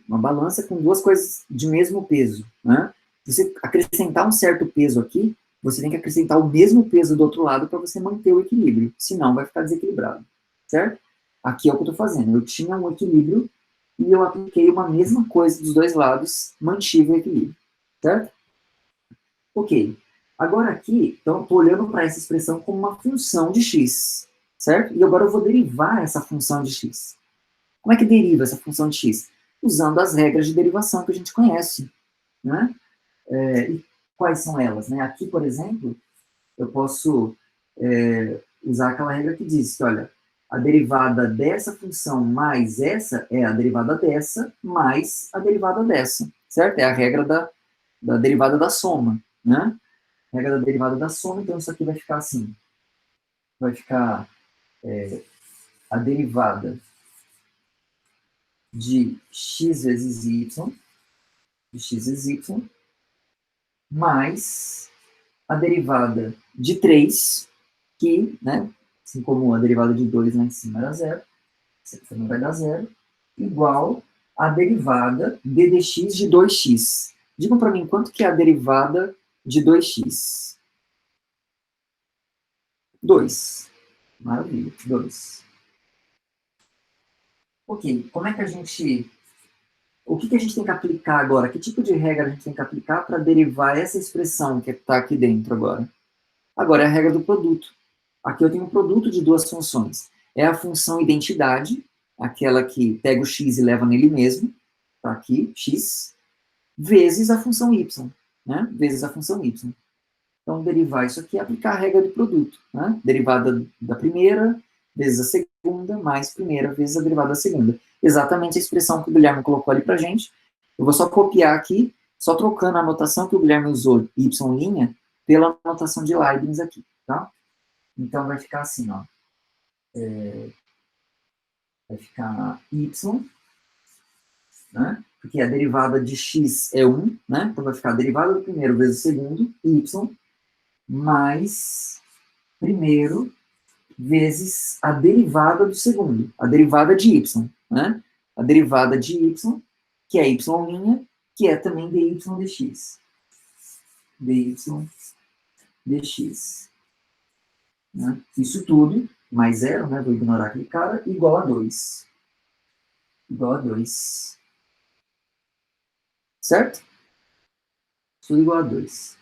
uma balança com duas coisas de mesmo peso, né? Se você acrescentar um certo peso aqui, você tem que acrescentar o mesmo peso do outro lado para você manter o equilíbrio, senão vai ficar desequilibrado, certo? Aqui é o que eu estou fazendo, eu tinha um equilíbrio e eu apliquei uma mesma coisa dos dois lados, mantive o equilíbrio, certo? Ok, agora aqui, então, estou olhando para essa expressão como uma função de x, certo? E agora eu vou derivar essa função de x. Como é que deriva essa função de x? Usando as regras de derivação que a gente conhece, né? E quais são elas? Né? Aqui, por exemplo, eu posso usar aquela regra que diz que, olha, a derivada dessa função mais essa é a derivada dessa mais a derivada dessa, certo? É a regra da derivada da soma, né? Regra da derivada da soma, então isso aqui vai ficar assim. Vai ficar a derivada de x vezes y, mais a derivada de 3, que, né, assim como a derivada de 2 lá em cima era zero, isso aqui também vai dar zero, igual a derivada d dx de 2x. Digam para mim, quanto que é a derivada de 2x? 2. Maravilha, 2. Ok, como é que a gente... O que a gente tem que aplicar agora? Que tipo de regra a gente tem que aplicar para derivar essa expressão que está aqui dentro agora? Agora é a regra do produto. Aqui eu tenho um produto de duas funções. É a função identidade, aquela que pega o x e leva nele mesmo, tá aqui, x, vezes a função y, né? Vezes a função y. Então, derivar isso aqui é aplicar a regra do produto, né? Derivada da primeira vezes a segunda, mais primeira vezes a derivada da segunda. Exatamente a expressão que o Guilherme colocou ali pra gente. Eu vou só copiar aqui, só trocando a anotação que o Guilherme usou, y' pela anotação de Leibniz aqui, tá? Então, vai ficar assim, ó. Vai ficar y, né? Porque a derivada de x é 1, né? Então, vai ficar a derivada do primeiro vezes o segundo, y, mais primeiro vezes a derivada do segundo, a derivada de y, né? A derivada de y, que é y', que é também dy dx. dy dx. Né? Isso tudo, mais zero, né? Vou ignorar aquele cara, igual a 2. Igual a 2. Certo? Tudo igual a 2.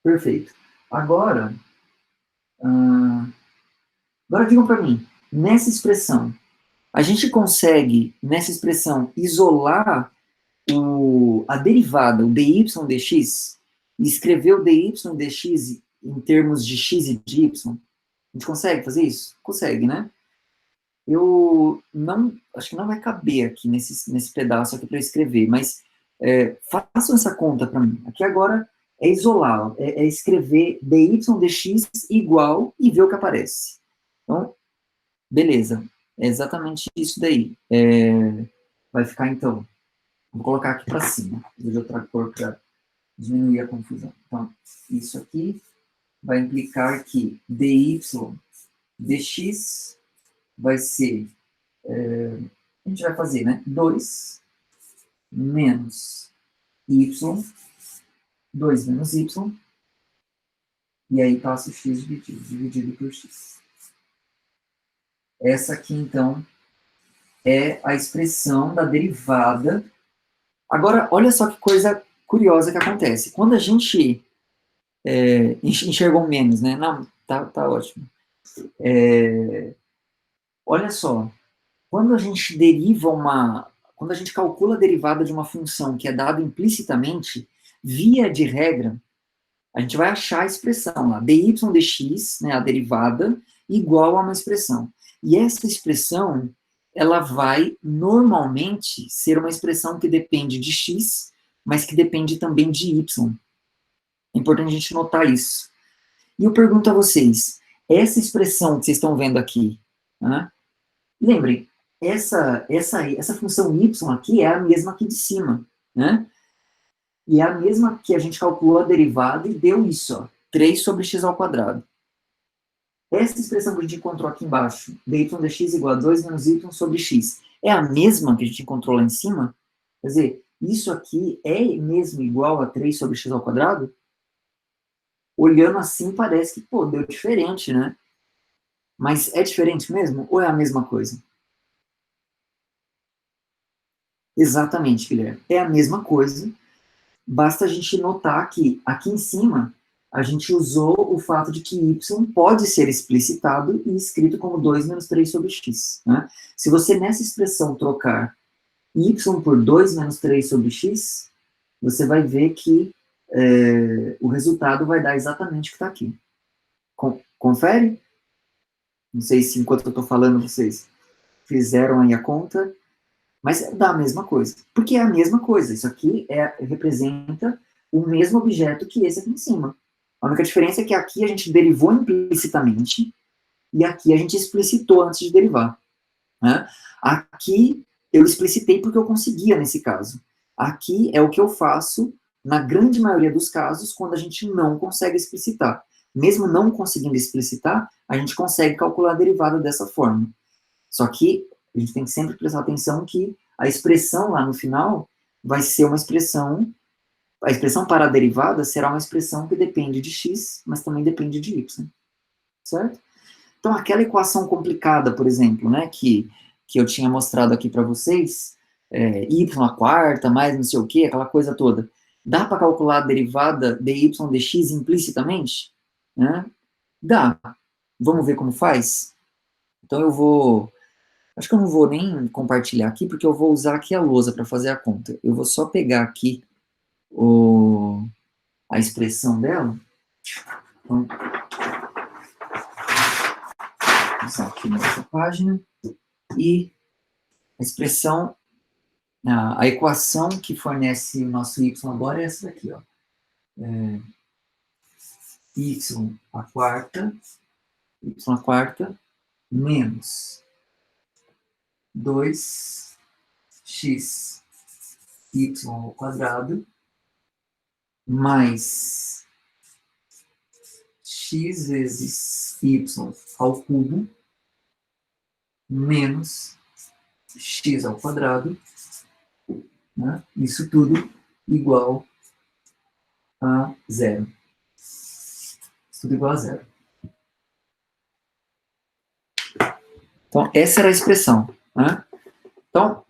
Perfeito. Agora, agora digam para mim, nessa expressão, a gente consegue, nessa expressão, isolar a derivada, o dy dx, e escrever o dy dx em termos de x e de y? A gente consegue fazer isso? Consegue, né? Eu não, acho que não vai caber aqui nesse pedaço aqui para eu escrever, mas façam essa conta para mim. Aqui agora é isolar, é escrever dy dx igual e ver o que aparece. Então, beleza, é exatamente isso daí. Vai ficar então, vou colocar aqui para cima, de outra cor para diminuir a confusão. Então, isso aqui vai implicar que dy dx vai ser, a gente vai fazer, né? 2 menos y, 2 menos y, e aí passa o x dividido por x. Essa aqui, então, é a expressão da derivada. Agora, olha só que coisa curiosa que acontece. Quando a gente enxergou menos, né? Não, tá ótimo. Olha só, quando a gente quando a gente calcula a derivada de uma função que é dada implicitamente, via de regra, a gente vai achar a expressão lá, dy dx, né, a derivada, igual a uma expressão. E essa expressão, ela vai normalmente ser uma expressão que depende de x, mas que depende também de y. É importante a gente notar isso. E eu pergunto a vocês, essa expressão que vocês estão vendo aqui, né, lembrem, essa função y aqui é a mesma aqui de cima, né? E é a mesma que a gente calculou a derivada e deu isso, ó, 3 sobre x ao quadrado. Essa expressão que a gente encontrou aqui embaixo, dy dx igual a 2 menos y sobre x, é a mesma que a gente encontrou lá em cima? Quer dizer, isso aqui é mesmo igual a 3 sobre x ao quadrado? Olhando assim, parece que, pô, deu diferente, né? Mas é diferente mesmo? Ou é a mesma coisa? Exatamente, Guilherme. É a mesma coisa. Basta a gente notar que aqui em cima a gente usou o fato de que y pode ser explicitado e escrito como 2 menos 3 sobre x. Né? Se você nessa expressão trocar y por 2 menos 3 sobre x, você vai ver que o resultado vai dar exatamente o que está aqui. Confere? Não sei se enquanto eu estou falando vocês fizeram aí a conta, mas dá a mesma coisa. Porque é a mesma coisa. Isso aqui representa o mesmo objeto que esse aqui em cima. A única diferença é que aqui a gente derivou implicitamente e aqui a gente explicitou antes de derivar. Né? Aqui eu explicitei porque eu conseguia nesse caso. Aqui é o que eu faço na grande maioria dos casos quando a gente não consegue explicitar. Mesmo não conseguindo explicitar, a gente consegue calcular a derivada dessa forma. Só que a gente tem que sempre prestar atenção que a expressão lá no final vai ser uma expressão, a expressão para a derivada será uma expressão que depende de x, mas também depende de y, certo? Então, aquela equação complicada, por exemplo, né, que eu tinha mostrado aqui para vocês, y à quarta, mais não sei o que, aquela coisa toda, dá para calcular a derivada dy dx implicitamente? Né? Dá. Vamos ver como faz? Então, acho que eu não vou nem compartilhar aqui, porque eu vou usar aqui a lousa para fazer a conta. Eu vou só pegar aqui a expressão dela. Então, vou usar aqui nessa página. E a expressão, a equação que fornece o nosso y agora é essa daqui, ó. Y à quarta, menos 2x y ao quadrado mais x vezes y ao cubo menos x ao quadrado, né? Isso tudo igual a zero. Isso tudo igual a zero. Então, essa era a expressão, né? Então,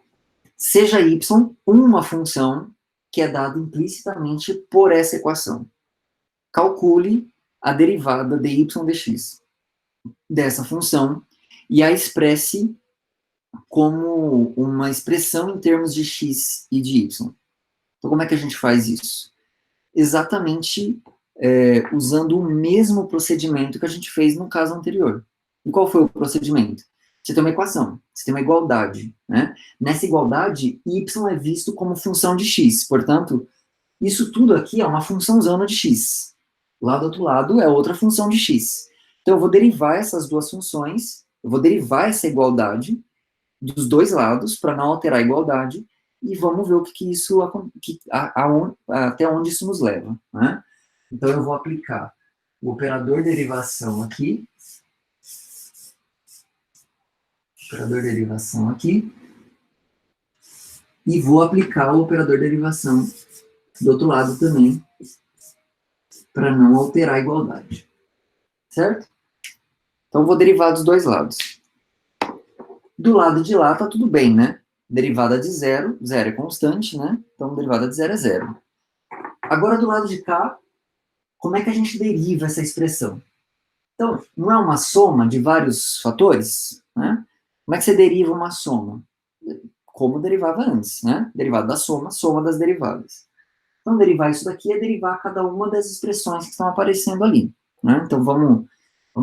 seja y uma função que é dada implicitamente por essa equação. Calcule a derivada de y dx dessa função e a expresse como uma expressão em termos de x e de y. Então, como é que a gente faz isso? Exatamente usando o mesmo procedimento que a gente fez no caso anterior. E qual foi o procedimento? Você tem uma equação, você tem uma igualdade, né? Nessa igualdade, y é visto como função de x, portanto, isso tudo aqui é uma funçãozona de x. Lá do outro lado é outra função de x. Então, eu vou derivar essas duas funções, eu vou derivar essa igualdade dos dois lados, para não alterar a igualdade, e vamos ver o que isso, até onde isso nos leva, né? Então, eu vou aplicar o operador derivação aqui, e vou aplicar o operador derivação do outro lado também, para não alterar a igualdade. Certo? Então, eu vou derivar dos dois lados. Do lado de lá, tá tudo bem, né? Derivada de zero, zero é constante, né? Então, derivada de zero é zero. Agora, do lado de cá, como é que a gente deriva essa expressão? Então, não é uma soma de vários fatores, né? Como é que você deriva uma soma? Como derivava antes, né? Derivada da soma, soma das derivadas. Então, derivar isso daqui é derivar cada uma das expressões que estão aparecendo ali, né? Então, vamos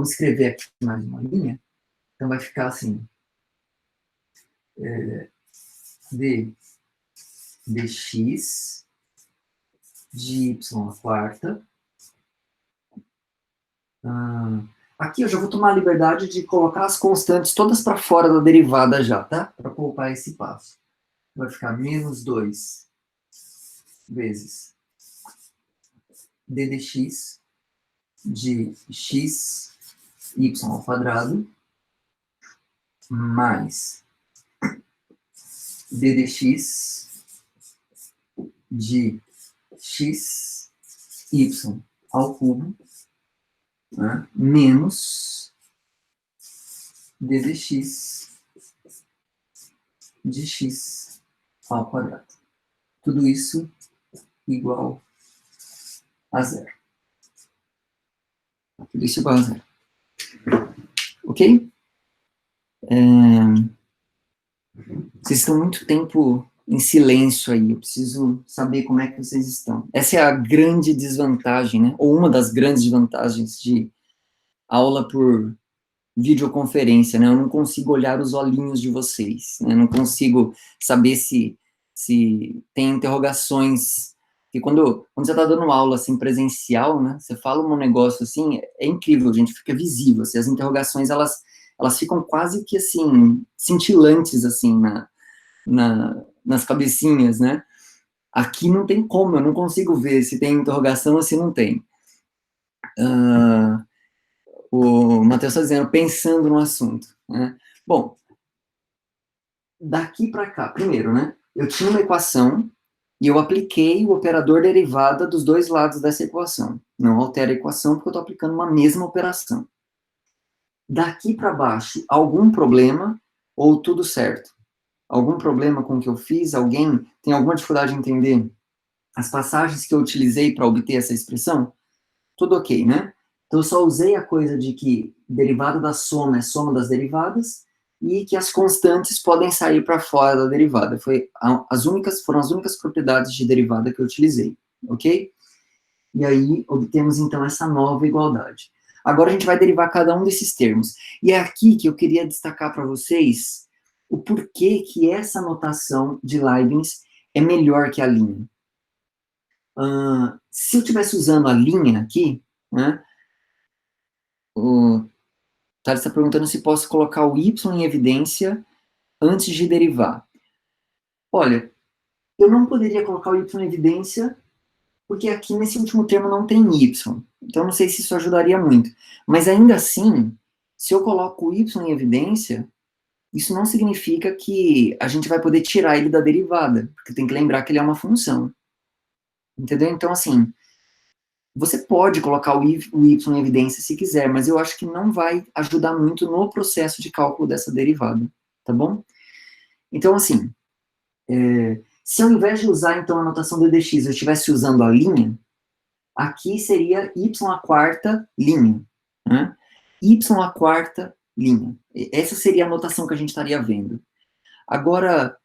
escrever aqui mais uma linha. Então, vai ficar assim, dx de y à quarta. Aqui eu já vou tomar a liberdade de colocar as constantes todas para fora da derivada já, tá? Para poupar esse passo. Vai ficar menos 2 vezes d dx de x y ao quadrado mais d dx de x y ao cubo, né, menos d dx de x ao quadrado. Tudo isso igual a zero. Tudo isso igual a zero. Ok? Vocês estão muito tempo em silêncio aí, eu preciso saber como é que vocês estão. Essa é a grande desvantagem, né? Ou uma das grandes vantagens de aula por videoconferência, né? Eu não consigo olhar os olhinhos de vocês, né? Eu não consigo saber se tem interrogações. E quando você está dando aula, assim, presencial, né? Você fala um negócio, assim, é incrível, gente, fica visível, assim, as interrogações, elas ficam quase que, assim, cintilantes, assim, nas cabecinhas, né? Aqui não tem como, eu não consigo ver se tem interrogação ou se não tem. O Matheus está dizendo, pensando no assunto, né? Bom, daqui para cá, primeiro, né? Eu tinha uma equação e eu apliquei o operador derivada dos dois lados dessa equação. Não altera a equação porque eu estou aplicando uma mesma operação. Daqui para baixo, algum problema ou tudo certo? Algum problema com o que eu fiz? Alguém tem alguma dificuldade em entender as passagens que eu utilizei para obter essa expressão? Tudo ok, né? Então, eu só usei a coisa de que derivada da soma é soma das derivadas e que as constantes podem sair para fora da derivada. Foram as únicas propriedades de derivada que eu utilizei, ok? E aí, obtemos, então, essa nova igualdade. Agora, a gente vai derivar cada um desses termos. E é aqui que eu queria destacar para vocês o porquê que essa notação de Leibniz é melhor que a linha. Se eu estivesse usando a linha aqui, né, o Thales está perguntando se posso colocar o y em evidência antes de derivar. Olha, eu não poderia colocar o y em evidência porque aqui nesse último termo não tem y. Então não sei se isso ajudaria muito. Mas ainda assim, se eu coloco o y em evidência, isso não significa que a gente vai poder tirar ele da derivada, porque tem que lembrar que ele é uma função. Entendeu? Então, assim, você pode colocar o y em evidência se quiser, mas eu acho que não vai ajudar muito no processo de cálculo dessa derivada, tá bom? Então, assim, se ao invés de usar, então, a notação do dx, eu estivesse usando a linha, aqui seria y à quarta linha, né? Y à quarta linha. Essa seria a notação que a gente estaria vendo. Agora,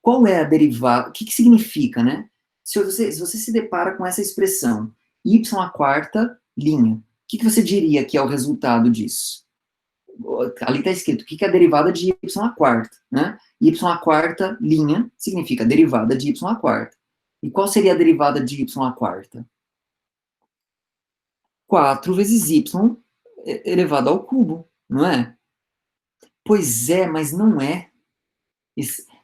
qual é a derivada? O que significa, né? Se você se depara com essa expressão, y à quarta linha, o que você diria que é o resultado disso? Ali está escrito, o que é a derivada de y à quarta, né? Y à quarta linha significa derivada de y à quarta. E qual seria a derivada de y à quarta? 4 vezes y elevado ao cubo, não é? Pois é, mas não é.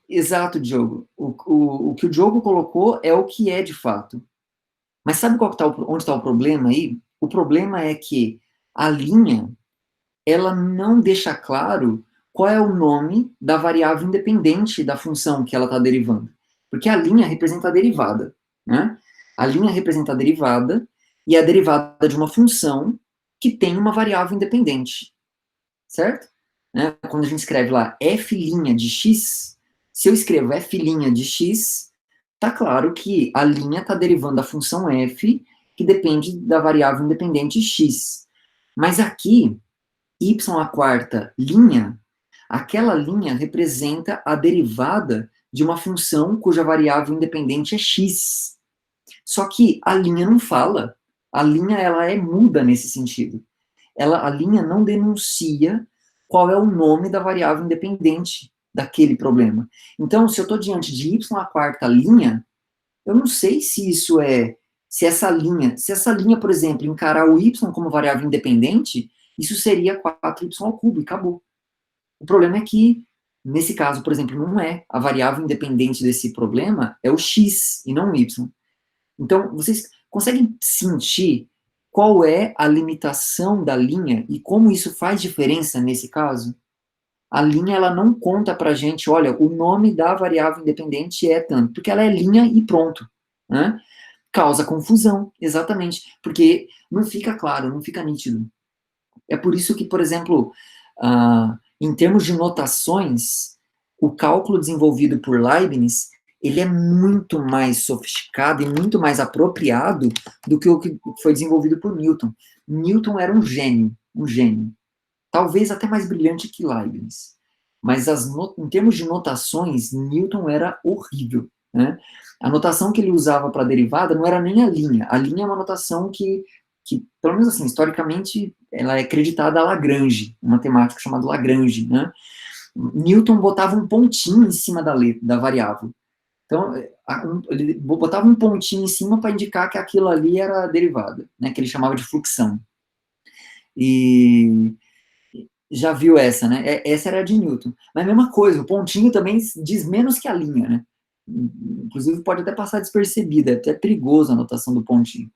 Exato, Diogo. O que o Diogo colocou é o que é de fato. Mas sabe onde está o problema aí? O problema é que a linha, ela não deixa claro qual é o nome da variável independente da função que ela está derivando. Porque a linha representa a derivada, né? A linha representa a derivada e é a derivada de uma função que tem uma variável independente, certo? Né? Quando a gente escreve lá f' de x, se eu escrevo f' de x, tá claro que a linha está derivando a função f, que depende da variável independente x. Mas aqui, y à quarta linha, aquela linha representa a derivada de uma função cuja variável independente é x. Só que a linha não fala. A linha, ela é muda nesse sentido. A linha não denuncia qual é o nome da variável independente daquele problema. Então, se eu estou diante de y à quarta linha, eu não sei se isso é, se essa linha, por exemplo, encarar o y como variável independente, isso seria 4y ao cubo, e acabou. O problema é que, nesse caso, por exemplo, não é. A variável independente desse problema é o x, e não o y. Então, vocês conseguem sentir qual é a limitação da linha e como isso faz diferença nesse caso? A linha, ela não conta pra gente, olha, o nome da variável independente é tanto, porque ela é linha e pronto, né? Causa confusão, exatamente, porque não fica claro, não fica nítido. É por isso que, por exemplo, em termos de notações, o cálculo desenvolvido por Leibniz, ele é muito mais sofisticado e muito mais apropriado do que o que foi desenvolvido por Newton. Newton era um gênio, um gênio. Talvez até mais brilhante que Leibniz. Mas em termos de notações, Newton era horrível, né? A notação que ele usava para a derivada não era nem a linha. A linha é uma notação que, pelo menos assim, historicamente, ela é creditada a Lagrange, um matemático chamado Lagrange, né? Newton botava um pontinho em cima da variável. Então, ele botava um pontinho em cima para indicar que aquilo ali era a derivada, né? Que ele chamava de fluxão. E já viu essa, né? Essa era a de Newton. Mas a mesma coisa, o pontinho também diz menos que a linha, né? Inclusive pode até passar despercebida, é até perigoso a notação do pontinho.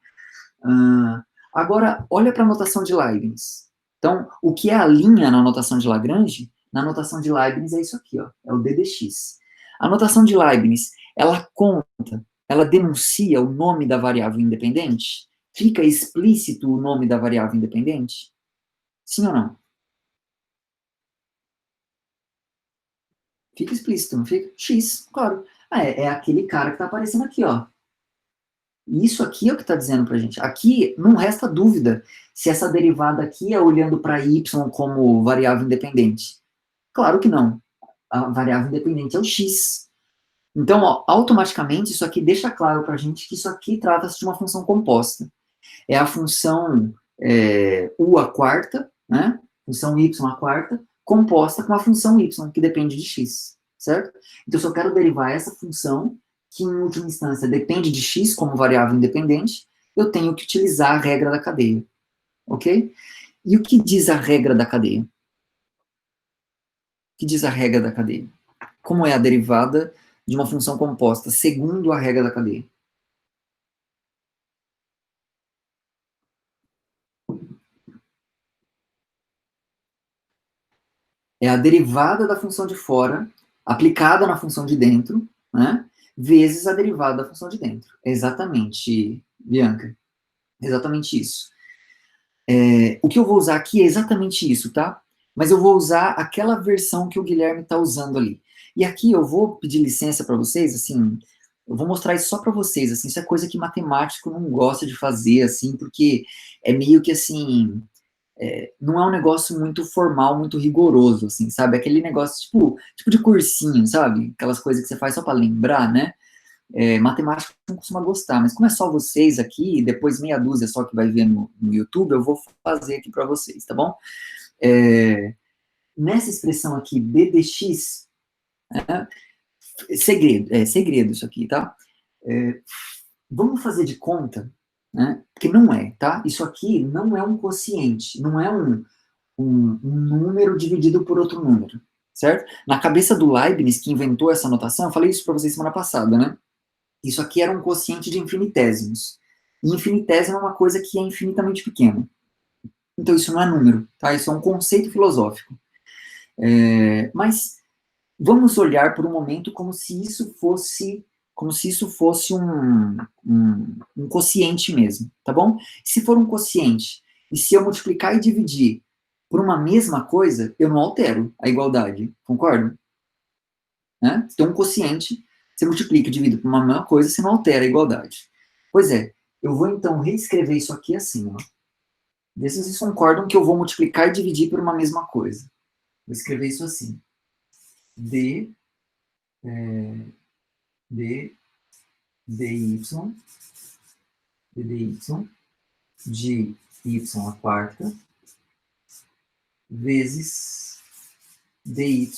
Agora, olha para a notação de Leibniz. Então, o que é a linha na notação de Lagrange? Na notação de Leibniz é isso aqui, ó, é o d dx. A notação de Leibniz, ela conta, ela denuncia o nome da variável independente? Fica explícito o nome da variável independente? Sim ou não? Fica explícito, não fica? X, claro. É aquele cara que está aparecendo aqui, ó. Isso aqui é o que está dizendo para a gente. Aqui não resta dúvida se essa derivada aqui é olhando para y como variável independente. Claro que não. A variável independente é o x. Então, ó, automaticamente, isso aqui deixa claro para a gente que isso aqui trata-se de uma função composta. É a função u à quarta, né? Função y à quarta, composta com a função y, que depende de x, certo? Então, se eu quero derivar essa função, que em última instância depende de x como variável independente, eu tenho que utilizar a regra da cadeia, ok? E o que diz a regra da cadeia? O que diz a regra da cadeia? Como é a derivada de uma função composta segundo a regra da cadeia? é a derivada da função de fora, aplicada na função de dentro, né, vezes a derivada da função de dentro. É exatamente, Bianca, exatamente isso. O que eu vou usar aqui é exatamente isso, tá? Mas eu vou usar aquela versão que o Guilherme está usando ali. E aqui eu vou pedir licença para vocês, assim, eu vou mostrar isso só para vocês, assim, isso é coisa que matemático não gosta de fazer, assim, porque é meio que, assim, não é um negócio muito formal, muito rigoroso, assim, sabe? Aquele negócio, tipo de cursinho, sabe? Aquelas coisas que você faz só para lembrar, né? Matemática não costuma gostar, mas como é só vocês aqui, e depois meia dúzia só que vai ver no YouTube, eu vou fazer aqui para vocês, tá bom? Nessa expressão aqui, b dx, né, segredo isso aqui, tá? Vamos fazer de conta, né? Porque não é, tá? Isso aqui não é um quociente, não é um número dividido por outro número, certo? Na cabeça do Leibniz, que inventou essa notação, eu falei isso para vocês semana passada, né? Isso aqui era um quociente de infinitésimos. E infinitésimo é uma coisa que é infinitamente pequena. Então isso não é número, tá? Isso é um conceito filosófico. Mas vamos olhar por um momento como se isso fosse um quociente mesmo, tá bom? Se for um quociente, e se eu multiplicar e dividir por uma mesma coisa, eu não altero a igualdade, concorda? Né? Se tem um quociente, você multiplica e divide por uma mesma coisa, você não altera a igualdade. Pois é, eu vou então reescrever isso aqui assim, ó. Vê se vocês concordam que eu vou multiplicar e dividir por uma mesma coisa. Vou escrever isso assim. D, D, dy, dy, de y à quarta, vezes dy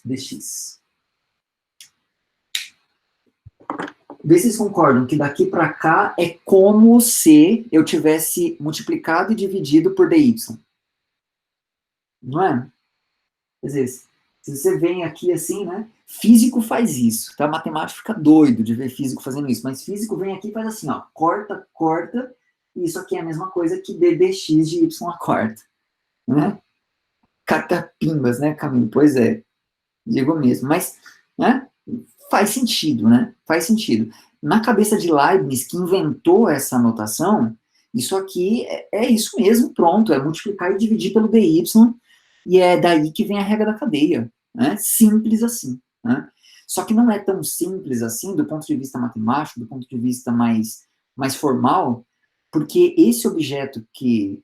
dx. Vê se vocês concordam que daqui para cá é como se eu tivesse multiplicado e dividido por dy. Não é? Quer dizer, se você vem aqui assim, né? Físico faz isso, tá? Matemático fica doido de ver físico fazendo isso, mas físico vem aqui e faz assim, ó, corta, corta, e isso aqui é a mesma coisa que ddx de y à quarta, né? Catapimbas, né, Camilo? Pois é, digo mesmo, mas, né? Faz sentido, né? Faz sentido. Na cabeça de Leibniz, que inventou essa notação, isso aqui é isso mesmo, pronto, é multiplicar e dividir pelo dy, e é daí que vem a regra da cadeia, né? Simples assim, né? Só que não é tão simples assim do ponto de vista matemático, do ponto de vista mais formal, porque esse objeto que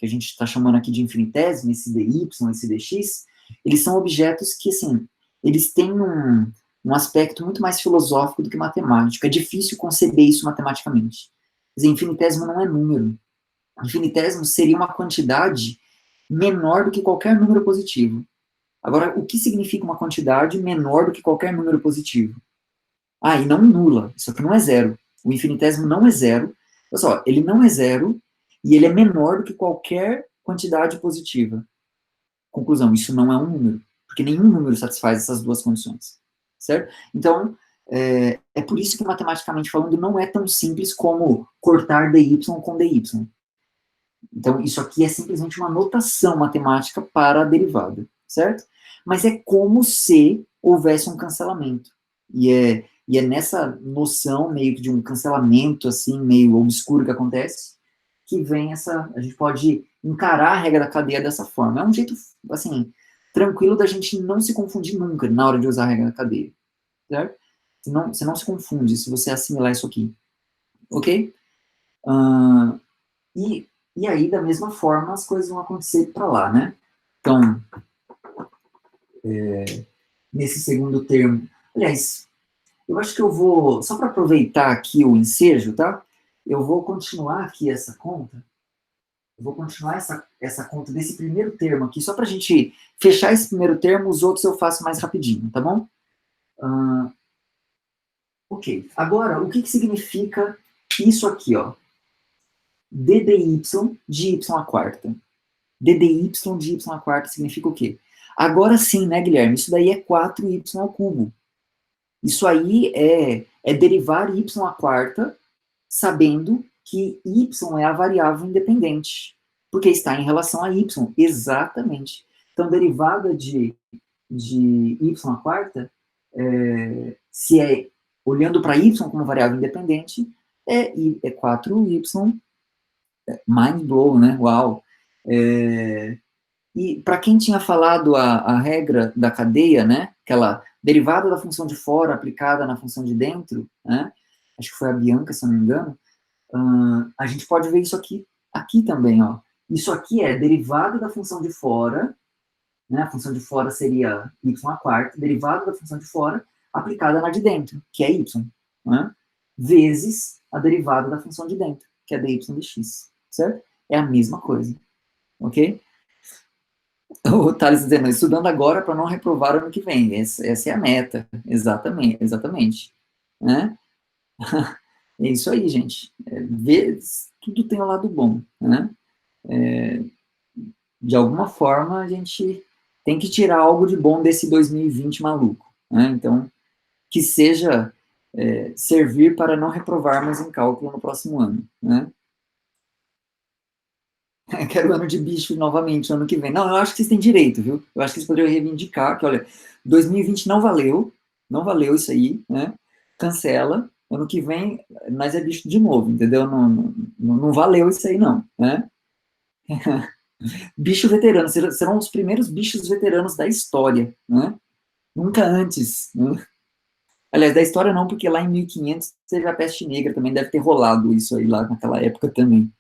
a gente está chamando aqui de infinitésimo, esse dy, esse dx, eles são objetos que, assim, eles têm um aspecto muito mais filosófico do que matemático. É difícil conceber isso matematicamente. Quer dizer, infinitésimo não é número. Infinitésimo seria uma quantidade menor do que qualquer número positivo. Agora, o que significa uma quantidade menor do que qualquer número positivo? Ah, e não nula. Isso aqui não é zero. O infinitésimo não é zero. Olha só, ele não é zero e ele é menor do que qualquer quantidade positiva. Conclusão, isso não é um número, porque nenhum número satisfaz essas duas condições, certo? Então, é por isso que matematicamente falando não é tão simples como cortar dy com dy. Então, isso aqui é simplesmente uma notação matemática para a derivada, certo? Mas é como se houvesse um cancelamento. E é nessa noção meio que de um cancelamento, assim, meio obscuro que acontece, que vem a gente pode encarar a regra da cadeia dessa forma. É um jeito, assim, tranquilo da gente não se confundir nunca na hora de usar a regra da cadeia, certo? Você não se confunde se você assimilar isso aqui, ok? Uh, e aí, da mesma forma, as coisas vão acontecer para lá, né? Então, nesse segundo termo, aliás, eu acho que eu vou, só para aproveitar aqui o ensejo, tá? Eu vou continuar aqui essa conta. Eu vou continuar essa conta desse primeiro termo aqui, só para a gente fechar esse primeiro termo, os outros eu faço mais rapidinho, tá bom? Ok. Agora, o que significa isso aqui, ó? ddy de y à quarta. ddy de y à quarta significa o quê? Agora sim, né, Guilherme? Isso daí é 4y ao cubo. Isso aí é derivar y à quarta, sabendo que y é a variável independente. Porque está em relação a y, exatamente. Então, derivada de y à quarta, se é olhando para y como variável independente, é 4y, mind blow, né? Uau! E para quem tinha falado a regra da cadeia, né? Aquela derivada da função de fora aplicada na função de dentro, né? Acho que foi a Bianca, se eu não me engano. A gente pode ver isso aqui também, ó. Isso aqui é derivada da função de fora, né? A função de fora seria y à quarta, derivada da função de fora aplicada na de dentro, que é y, né? Vezes a derivada da função de dentro, que é dy de x, certo? É a mesma coisa, ok? O Thales dizendo, estudando agora para não reprovar ano que vem. Essa é a meta, exatamente, exatamente. Né? É isso aí, gente. Tudo tem um lado bom, né? De alguma forma, a gente tem que tirar algo de bom desse 2020 maluco. Né? Então, que seja servir para não reprovarmos em cálculo no próximo ano. Né? Quero ano de bicho novamente, ano que vem. Não, eu acho que vocês têm direito, viu? Eu acho que vocês poderiam reivindicar que, olha, 2020 não valeu isso aí, né? Cancela, ano que vem, mas é bicho de novo, entendeu? Não valeu isso aí, não, né? Bicho veterano, serão os primeiros bichos veteranos da história, né? Nunca antes, né? Aliás, da história não, porque lá em 1500 teve a peste negra, também deve ter rolado isso aí lá naquela época também.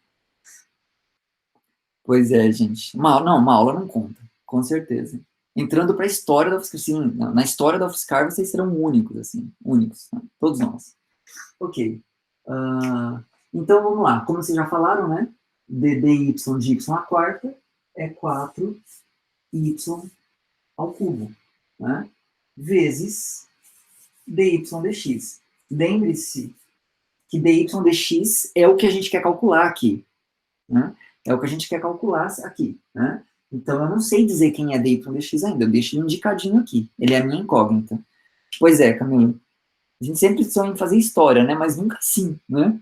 Pois é, gente. Uma aula não conta, com certeza. Entrando para a história da UFSCar, sim, na história da UFSCar vocês serão únicos, assim, únicos, né? Todos nós. Ok. Então, vamos lá. Como vocês já falaram, né? dy de y à quarta é 4y ao cubo, né? Vezes dy dx. Lembre-se que dy dx é o que a gente quer calcular aqui, né? É o que a gente quer calcular aqui, né? Então, eu não sei dizer quem é dy dx ainda, eu deixo ele indicadinho aqui. Ele é a minha incógnita. Pois é, Camilo. A gente sempre sonha em fazer história, né? Mas nunca assim, né?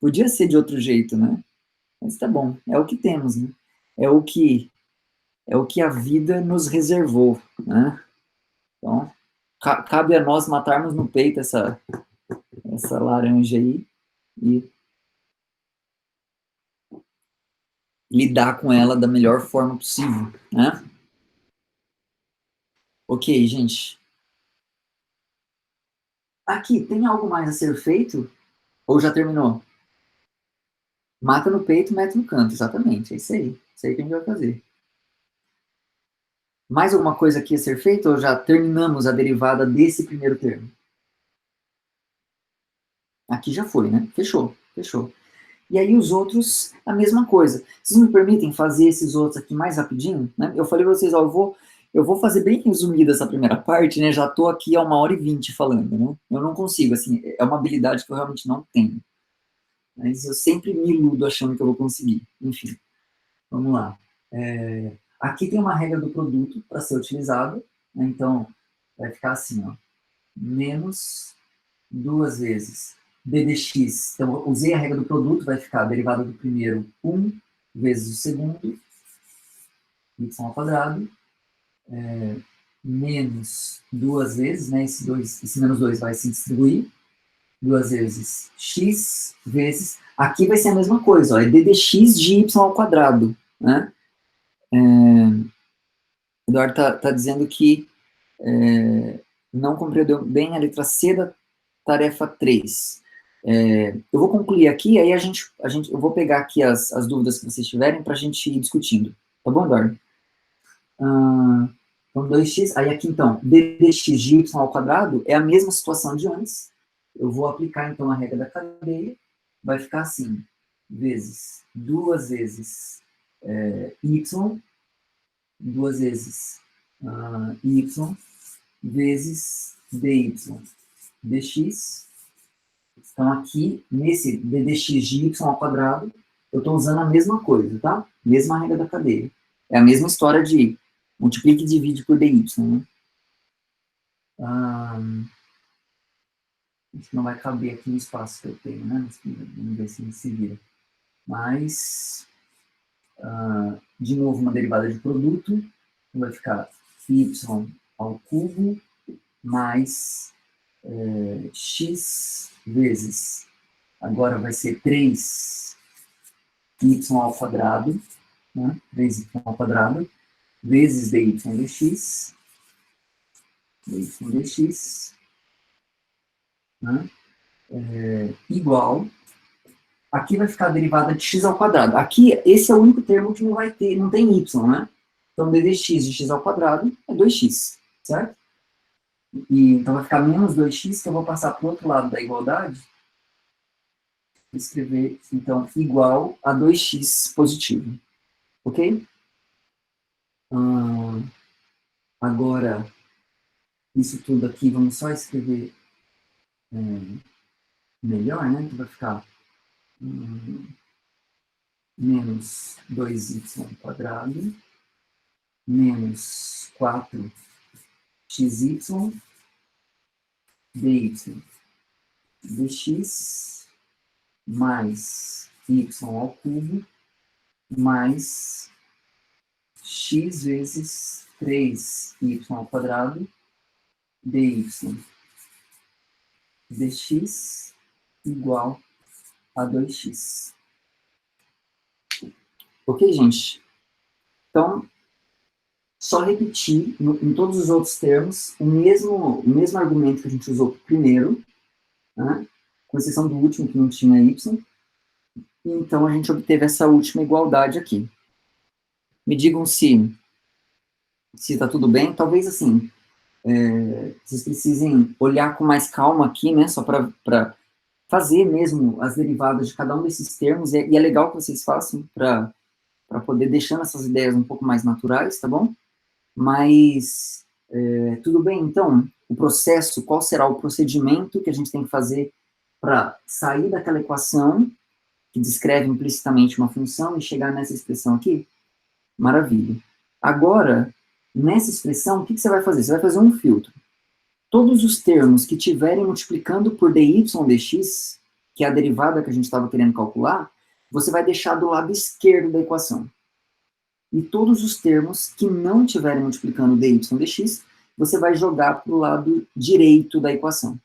Podia ser de outro jeito, né? Mas tá bom, é o que temos, né? É o que, é o que a vida nos reservou, né? Então, cabe a nós matarmos no peito essa laranja aí e lidar com ela da melhor forma possível, né? Ok, gente. Aqui, tem algo mais a ser feito? Ou já terminou? Mata no peito, mete no canto, exatamente. É isso aí. Isso aí que a gente vai fazer. Mais alguma coisa aqui a ser feita ou já terminamos a derivada desse primeiro termo? Aqui já foi, né? Fechou, fechou. E aí os outros, a mesma coisa. Vocês me permitem fazer esses outros aqui mais rapidinho? Né? Eu falei para vocês, ó, eu vou fazer bem resumida essa primeira parte, né? Já estou aqui a 1h20 falando, né? Eu não consigo, assim, é uma habilidade que eu realmente não tenho. Mas eu sempre me iludo achando que eu vou conseguir. Enfim, vamos lá. Aqui tem uma regra do produto para ser utilizada, né? Então, vai ficar assim, ó, menos duas vezes d dx. Então, eu usei a regra do produto, vai ficar a derivada do primeiro 1 vezes o segundo, y ao quadrado, menos duas vezes, né? Esse menos 2 vai se distribuir, duas vezes x vezes. Aqui vai ser a mesma coisa, ó, é d dx de y ao quadrado, né? O Eduardo tá dizendo que não compreendeu bem a letra C da tarefa 3. Eu vou concluir aqui, aí eu vou pegar aqui as dúvidas que vocês tiverem para a gente ir discutindo. Tá bom, Eduardo? Então, 2x, aí aqui então, d dx de y ao quadrado é a mesma situação de antes. Eu vou aplicar então a regra da cadeia, vai ficar assim, vezes, duas vezes y, duas vezes y, vezes dy dx. Então, aqui, nesse d dx de y ao quadrado, eu estou usando a mesma coisa, tá? Mesma regra da cadeia. É a mesma história de multiplique e divide por dy, né? Acho que não vai caber aqui no espaço que eu tenho, né? Vamos ver se se vira. Mas, De novo, uma derivada de produto, vai ficar y ao cubo mais x vezes, agora vai ser 3y ao quadrado, né? 3y ao quadrado, vezes dy dx, né? Igual, aqui vai ficar a derivada de x ao quadrado. Aqui, esse é o único termo que não vai ter, não tem y, né? Então, d de x ao quadrado é 2x, certo? Então, vai ficar menos 2x, que eu vou passar para o outro lado da igualdade, escrever, então, igual a 2x positivo, ok? Agora, isso tudo aqui, vamos só escrever melhor, né? Que vai ficar menos 2y quadrado, menos 4xy dy dx mais y ao cubo mais x vezes 3y ao quadrado dy dx igual a 2x. Ok, gente? Então, só repetir em todos os outros termos o mesmo argumento que a gente usou primeiro, né? Com exceção do último que não tinha y. Então, a gente obteve essa última igualdade aqui. Me digam se está tudo bem. Talvez, assim, vocês precisem olhar com mais calma aqui, né? Só para fazer mesmo as derivadas de cada um desses termos. E é legal que vocês façam para poder deixando essas ideias um pouco mais naturais, tá bom? Mas, tudo bem, então, o processo, qual será o procedimento que a gente tem que fazer para sair daquela equação que descreve implicitamente uma função e chegar nessa expressão aqui? Maravilha. Agora, nessa expressão, o que você vai fazer? Você vai fazer um filtro. Todos os termos que estiverem multiplicando por dy dx, que é a derivada que a gente estava querendo calcular, você vai deixar do lado esquerdo da equação. E todos os termos que não estiverem multiplicando dy dx, você vai jogar para o lado direito da equação.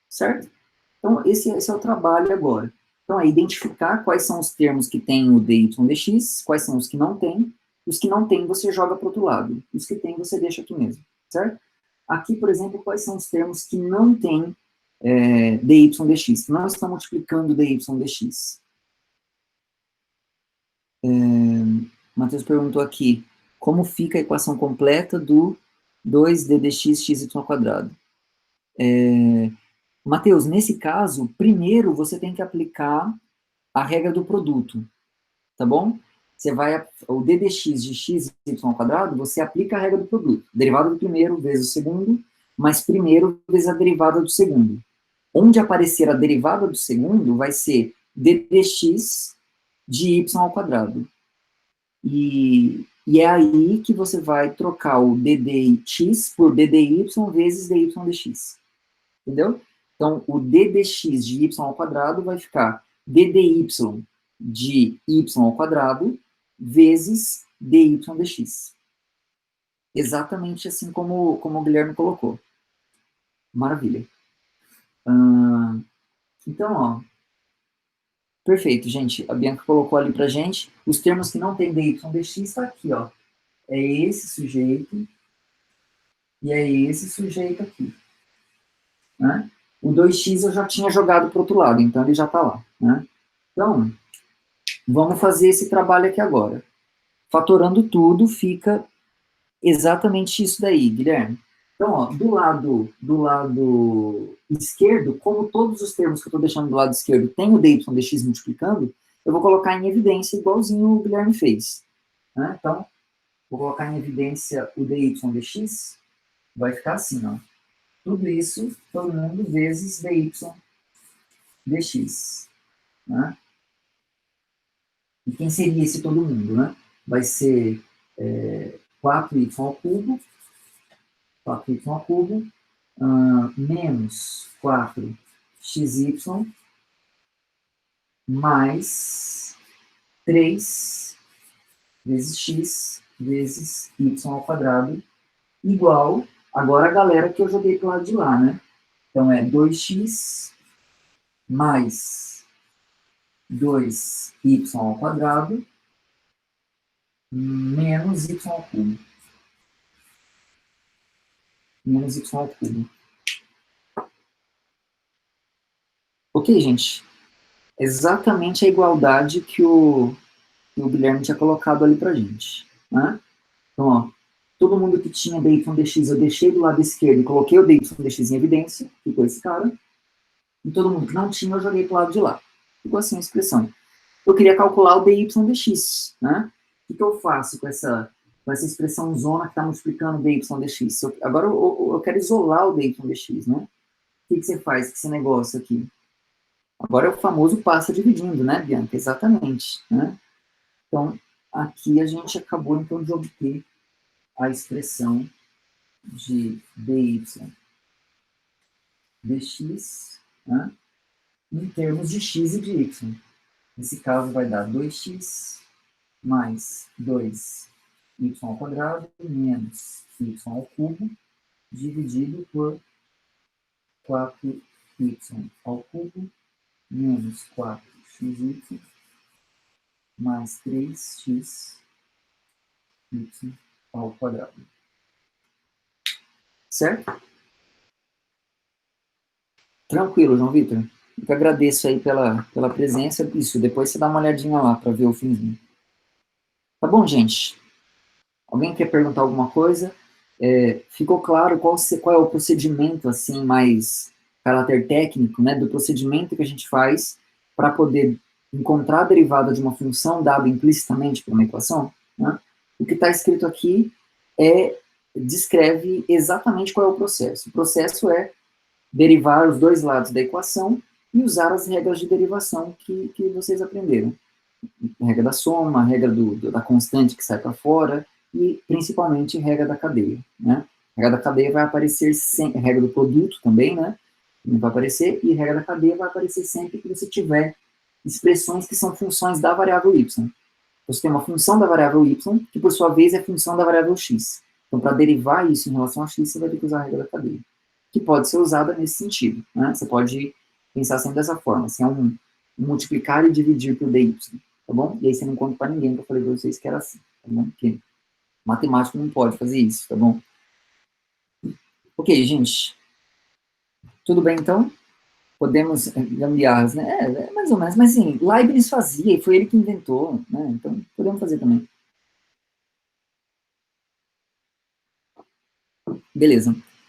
Certo? Então, esse é o trabalho agora. Então, é identificar quais são os termos que têm o dy dx, quais são os que não têm. Os que não têm, você joga para o outro lado. Os que têm, você deixa aqui mesmo. Certo? Aqui, por exemplo, quais são os termos que não têm dy dx, que não estão multiplicando dy dx. Matheus perguntou aqui, como fica a equação completa do 2d dx xy ao quadrado? Matheus, nesse caso, primeiro você tem que aplicar a regra do produto, tá bom? Você vai, o d dx de xy ao quadrado, você aplica a regra do produto. Derivada do primeiro vezes o segundo, mais primeiro vezes a derivada do segundo. Onde aparecer a derivada do segundo, vai ser d dx de y ao quadrado. E é aí que você vai trocar o ddx por ddy vezes dy dx. Entendeu? Então, o d dx de y ao quadrado vai ficar ddy de y ao quadrado vezes dy dx. Exatamente assim como o Guilherme colocou. Maravilha. Então, ó, perfeito, gente. A Bianca colocou ali pra gente. Os termos que não tem dy dx está aqui, ó. É esse sujeito e é esse sujeito aqui. Né? O 2x eu já tinha jogado para o outro lado, então ele já está lá. Né? Então, vamos fazer esse trabalho aqui agora. Fatorando tudo, fica exatamente isso daí, Guilherme. Então, ó, do lado esquerdo, como todos os termos que eu estou deixando do lado esquerdo tem o dy dx multiplicando, eu vou colocar em evidência igualzinho o Guilherme fez. Né? Então, vou colocar em evidência o dy dx, vai ficar assim, ó. Tudo isso formando vezes dy dx. Né? E quem seria esse todo mundo? Né? Vai ser 4y ao cubo, menos 4xy mais 3 vezes x vezes y ao quadrado igual, agora a galera que eu joguei para o lado de lá, né? Então é 2x mais 2y ao quadrado menos y ao cubo. Menos y ao cubo. Ok, gente? Exatamente a igualdade que o Guilherme tinha colocado ali pra gente. Né? Então, ó, todo mundo que tinha dy dx, eu deixei do lado esquerdo e coloquei o dy dx em evidência, ficou esse cara. E todo mundo que não tinha, eu joguei pro lado de lá. Ficou assim a expressão. Eu queria calcular o dy dx. Né? O que eu faço com essa expressão zona que está multiplicando o dy dx? Agora eu quero isolar o dy dx. Né? O que você faz com esse negócio aqui? Agora é o famoso passa dividindo, né, Bianca? Exatamente. Né? Então, aqui a gente acabou, então, de obter a expressão de dy dx, né, em termos de x e de y. Nesse caso, vai dar 2x mais 2y ao quadrado menos y ao cubo, dividido por 4y ao cubo menos 4xy mais 3x y ao quadrado. Certo? Tranquilo, João Vitor. Eu que agradeço aí pela presença. Isso, depois você dá uma olhadinha lá para ver o finzinho. Tá bom, gente? Alguém quer perguntar alguma coisa? Ficou claro qual é o procedimento, assim, mais caráter técnico, né, do procedimento que a gente faz para poder encontrar a derivada de uma função dada implicitamente por uma equação? Né? O que está escrito aqui descreve exatamente qual é o processo. O processo é derivar os dois lados da equação e usar as regras de derivação que vocês aprenderam. A regra da soma, a regra da constante que sai para fora e, principalmente, a regra da cadeia. Né? A regra da cadeia vai aparecer sempre, a regra do produto também, né? Não vai aparecer, e a regra da cadeia vai aparecer sempre que você tiver expressões que são funções da variável y. Você tem uma função da variável y, que por sua vez é função da variável x. Então, para derivar isso em relação a x, você vai ter que usar a regra da cadeia, que pode ser usada nesse sentido. Né? Você pode pensar sempre dessa forma, assim, é um multiplicar e dividir por dy, tá bom? E aí você não conta para ninguém, que eu falei para vocês que era assim, tá bom? Porque matemático não pode fazer isso, tá bom? Ok, gente. Tudo bem, então? Podemos gambiarras, né? Mais ou menos, mas assim, Leibniz fazia, e foi ele que inventou, né? Então, podemos fazer também. Beleza.